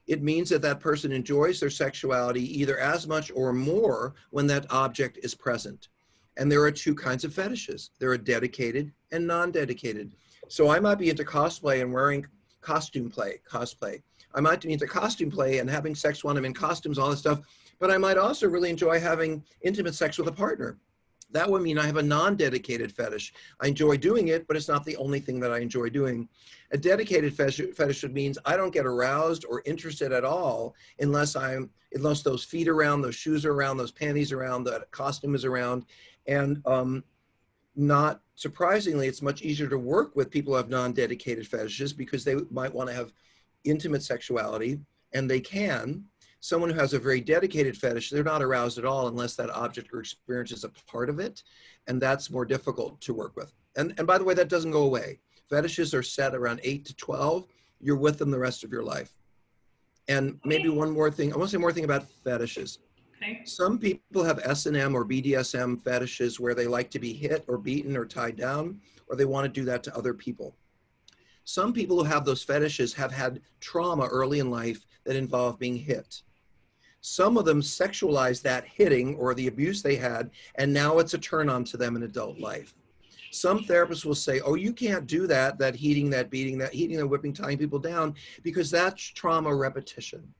It means that that person enjoys their sexuality either as much or more when that object is present. And there are two kinds of fetishes. There are dedicated and non-dedicated. So I might be into cosplay and wearing cosplay. I might be into costume play and having sex when I'm in costumes, all this stuff, but I might also really enjoy having intimate sex with a partner. That would mean I have a non-dedicated fetish. I enjoy doing it, but it's not the only thing that I enjoy doing. A dedicated fetish means I don't get aroused or interested at all unless those feet are around, those shoes are around, those panties are around, that costume is around. And not surprisingly, it's much easier to work with people who have non-dedicated fetishes because they might want to have intimate sexuality, and they can. Someone who has a very dedicated fetish, they're not aroused at all unless that object or experience is a part of it. And that's more difficult to work with. And by the way, that doesn't go away. Fetishes are set around 8 to 12. You're with them the rest of your life. And maybe one more thing, I want to say more thing about fetishes. Okay. Some people have S&M or BDSM fetishes where they like to be hit or beaten or tied down, or they want to do that to other people. Some people who have those fetishes have had trauma early in life that involve being hit. Some of them sexualize that hitting or the abuse they had, and now it's a turn on to them in adult life. Some therapists will say, oh, you can't do that heating, that beating, that heating, that whipping, tying people down, because that's trauma repetition.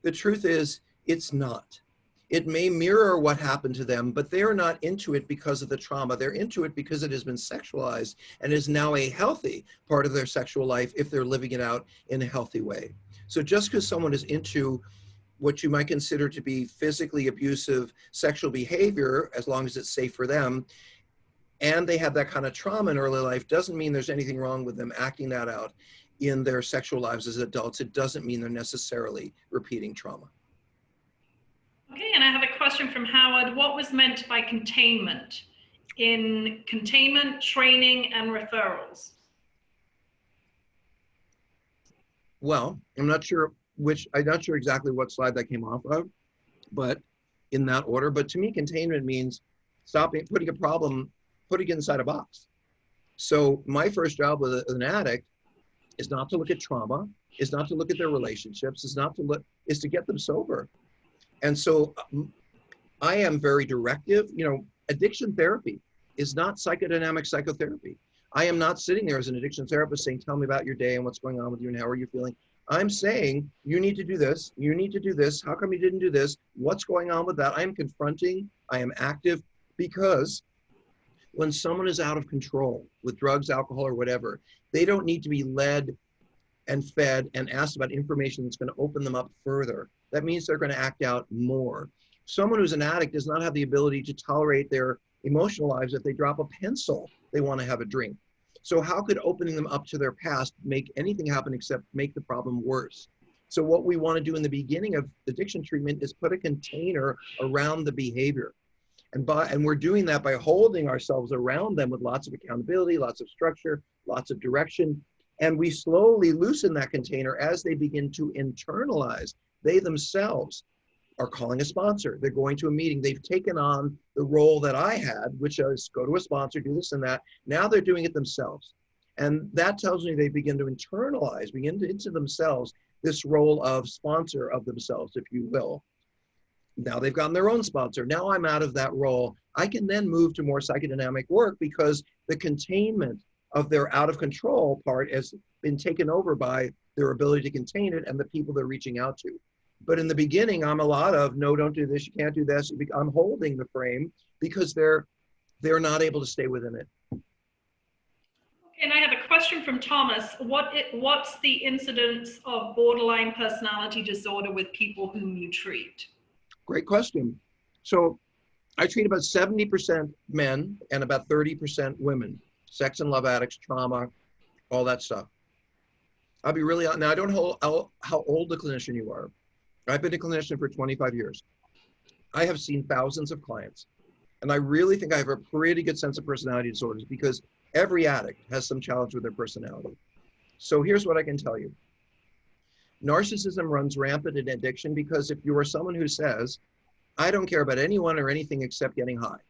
The truth is, it's not. It may mirror what happened to them, but they're not into it because of the trauma. They're into it because it has been sexualized and is now a healthy part of their sexual life if they're living it out in a healthy way. So just because someone is into what you might consider to be physically abusive sexual behavior, as long as it's safe for them, and they have that kind of trauma in early life, doesn't mean there's anything wrong with them acting that out in their sexual lives as adults. It doesn't mean they're necessarily repeating trauma. Okay, and I have a question from Howard. What was meant by containment in containment, training, and referrals? Well, I'm not sure exactly what slide that came off of, but in that order. But to me, containment means putting it inside a box. So my first job with an addict is not to look at trauma, is not to look at their relationships, is to get them sober. And so I am very directive. Addiction therapy is not psychodynamic psychotherapy. I am not sitting there as an addiction therapist saying, tell me about your day and what's going on with you and how are you feeling. I'm saying, you need to do this. You need to do this. How come you didn't do this? What's going on with that? I am confronting. I am active, because when someone is out of control with drugs, alcohol, or whatever, they don't need to be led and fed and asked about information that's going to open them up further. That means they're going to act out more. Someone who's an addict does not have the ability to tolerate their emotional lives. If they drop a pencil, they want to have a drink. So how could opening them up to their past make anything happen except make the problem worse? So what we want to do in the beginning of addiction treatment is put a container around the behavior. And we're doing that by holding ourselves around them with lots of accountability, lots of structure, lots of direction. And we slowly loosen that container as they begin to internalize. They themselves are calling a sponsor. They're going to a meeting. They've taken on the role that I had, which is go to a sponsor, do this and that. Now they're doing it themselves. And that tells me they begin to internalize, into themselves, this role of sponsor of themselves, if you will. Now they've gotten their own sponsor. Now I'm out of that role. I can then move to more psychodynamic work because the containment of their out of control part has been taken over by their ability to contain it and the people they're reaching out to. But in the beginning, I'm a lot of, no, don't do this, you can't do this. I'm holding the frame because they're not able to stay within it. And I have a question from Thomas. What's the incidence of borderline personality disorder with people whom you treat? Great question. So I treat about 70% men and about 30% women, sex and love addicts, trauma, all that stuff. I'll be really honest. Now, I don't know how old a clinician you are. I've been a clinician for 25 years. I have seen thousands of clients, and I really think I have a pretty good sense of personality disorders because every addict has some challenge with their personality. So here's what I can tell you. Narcissism runs rampant in addiction because if you are someone who says, I don't care about anyone or anything except getting high,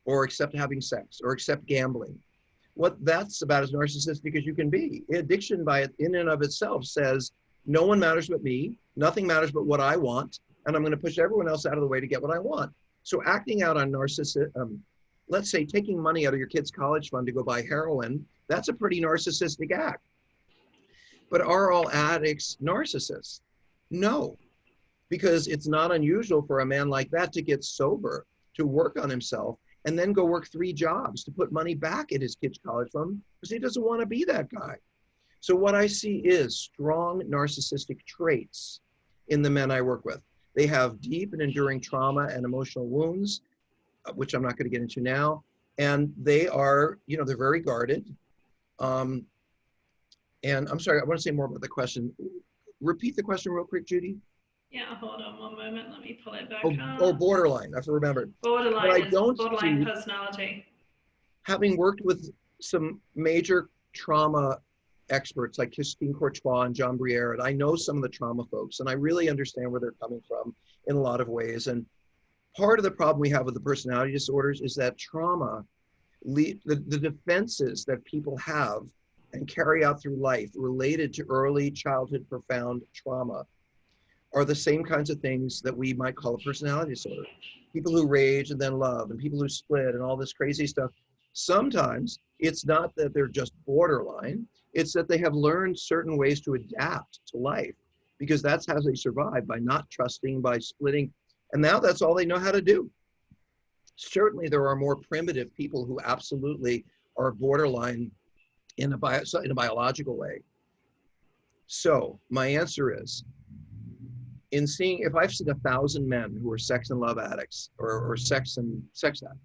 or except having sex, or except gambling, what that's about as narcissistic as you can be. Addiction by it in and of itself says, no one matters but me, nothing matters but what I want, and I'm going to push everyone else out of the way to get what I want. So acting out on narcissism, let's say taking money out of your kid's college fund to go buy heroin, that's a pretty narcissistic act. But are all addicts narcissists? No, because it's not unusual for a man like that to get sober, to work on himself, and then go work 3 jobs to put money back in his kid's college fund because he doesn't want to be that guy. So what I see is strong narcissistic traits in the men I work with. They have deep and enduring trauma and emotional wounds, which I'm not going to get into now. And they are, they're very guarded. And I'm sorry, I want to say more about the question. Repeat the question real quick, Judy. Yeah, hold on one moment. Let me pull it back up. Oh, borderline. I have to remember. Borderline personality. Having worked with some major trauma experts like Christine Courtois and John Briere, and I know some of the trauma folks, and I really understand where they're coming from in a lot of ways. And part of the problem we have with the personality disorders is that trauma, the defenses that people have and carry out through life related to early childhood profound trauma are the same kinds of things that we might call a personality disorder. People who rage and then love, and people who split and all this crazy stuff. Sometimes it's not that they're just borderline, it's that they have learned certain ways to adapt to life because that's how they survive, by not trusting, by splitting. And now that's all they know how to do. Certainly there are more primitive people who absolutely are borderline in a biological way. So my answer is, if I've seen 1,000 men who are sex and love addicts or sex addicts,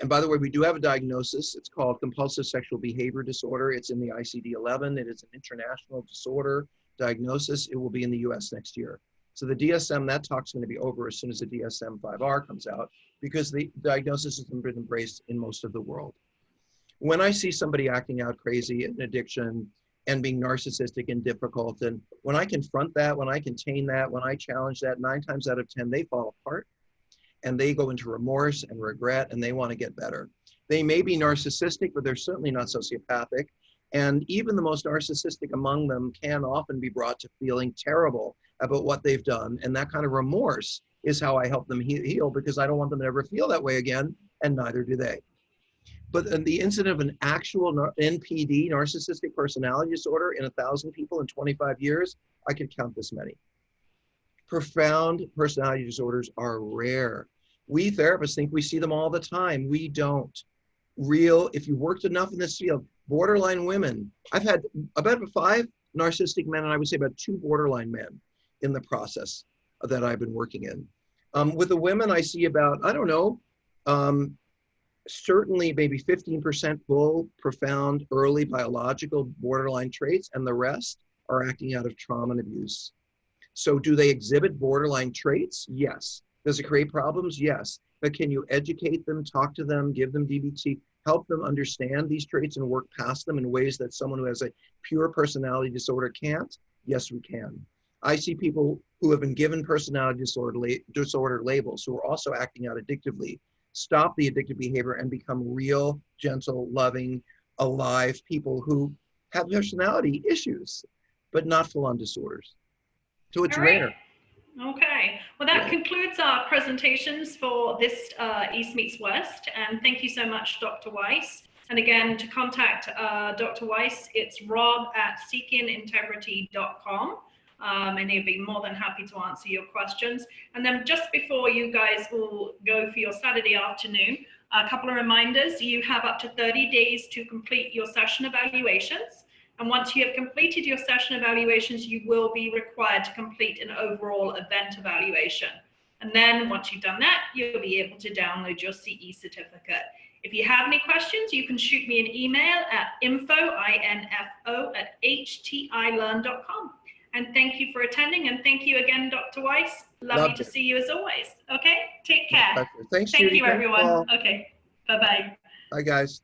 and by the way, we do have a diagnosis. It's called compulsive sexual behavior disorder. It's in the ICD-11. It is an international disorder diagnosis. It will be in the US next year. So the DSM, that talk's going to be over as soon as the DSM-5R comes out because the diagnosis has been embraced in most of the world. When I see somebody acting out crazy in addiction and being narcissistic and difficult, and when I confront that, when I contain that, when I challenge that, 9 times out of 10, they fall apart and they go into remorse and regret and they want to get better. They may be narcissistic, but they're certainly not sociopathic. And even the most narcissistic among them can often be brought to feeling terrible about what they've done. And that kind of remorse is how I help them heal, because I don't want them to ever feel that way again, and neither do they. But in the incident of an actual NPD, narcissistic personality disorder, in 1,000 people in 25 years, I could count this many. Profound personality disorders are rare. We therapists think we see them all the time. We don't. If you worked enough in this field, borderline women, I've had about 5 narcissistic men, and I would say about 2 borderline men in the process that I've been working in. With the women, I see about, I don't know, certainly maybe 15% full, profound, early biological borderline traits, and the rest are acting out of trauma and abuse. So do they exhibit borderline traits? Yes. Does it create problems? Yes. But can you educate them, talk to them, give them DBT, help them understand these traits and work past them in ways that someone who has a pure personality disorder can't? Yes, we can. I see people who have been given personality disorder labels who are also acting out addictively, stop the addictive behavior and become real, gentle, loving, alive people who have personality issues, but not full-on disorders. So it's rare. Okay, well that concludes our presentations for this East Meets West, and thank you so much, Dr. Weiss. And again, to contact Dr. Weiss, it's rob@seekingintegrity.com. And he'll be more than happy to answer your questions. And then just before you guys will go for your Saturday afternoon, a couple of reminders. You have up to 30 days to complete your session evaluations. And once you have completed your session evaluations, you will be required to complete an overall event evaluation. And then once you've done that, you'll be able to download your CE certificate. If you have any questions, you can shoot me an email at info@htilearn.com. And thank you for attending. And thank you again, Dr. Weiss. Lovely to see you as always. Okay, take care. Thanks, Thank Judy. you, Thanks, everyone. Paul. Okay, bye-bye. Bye, guys.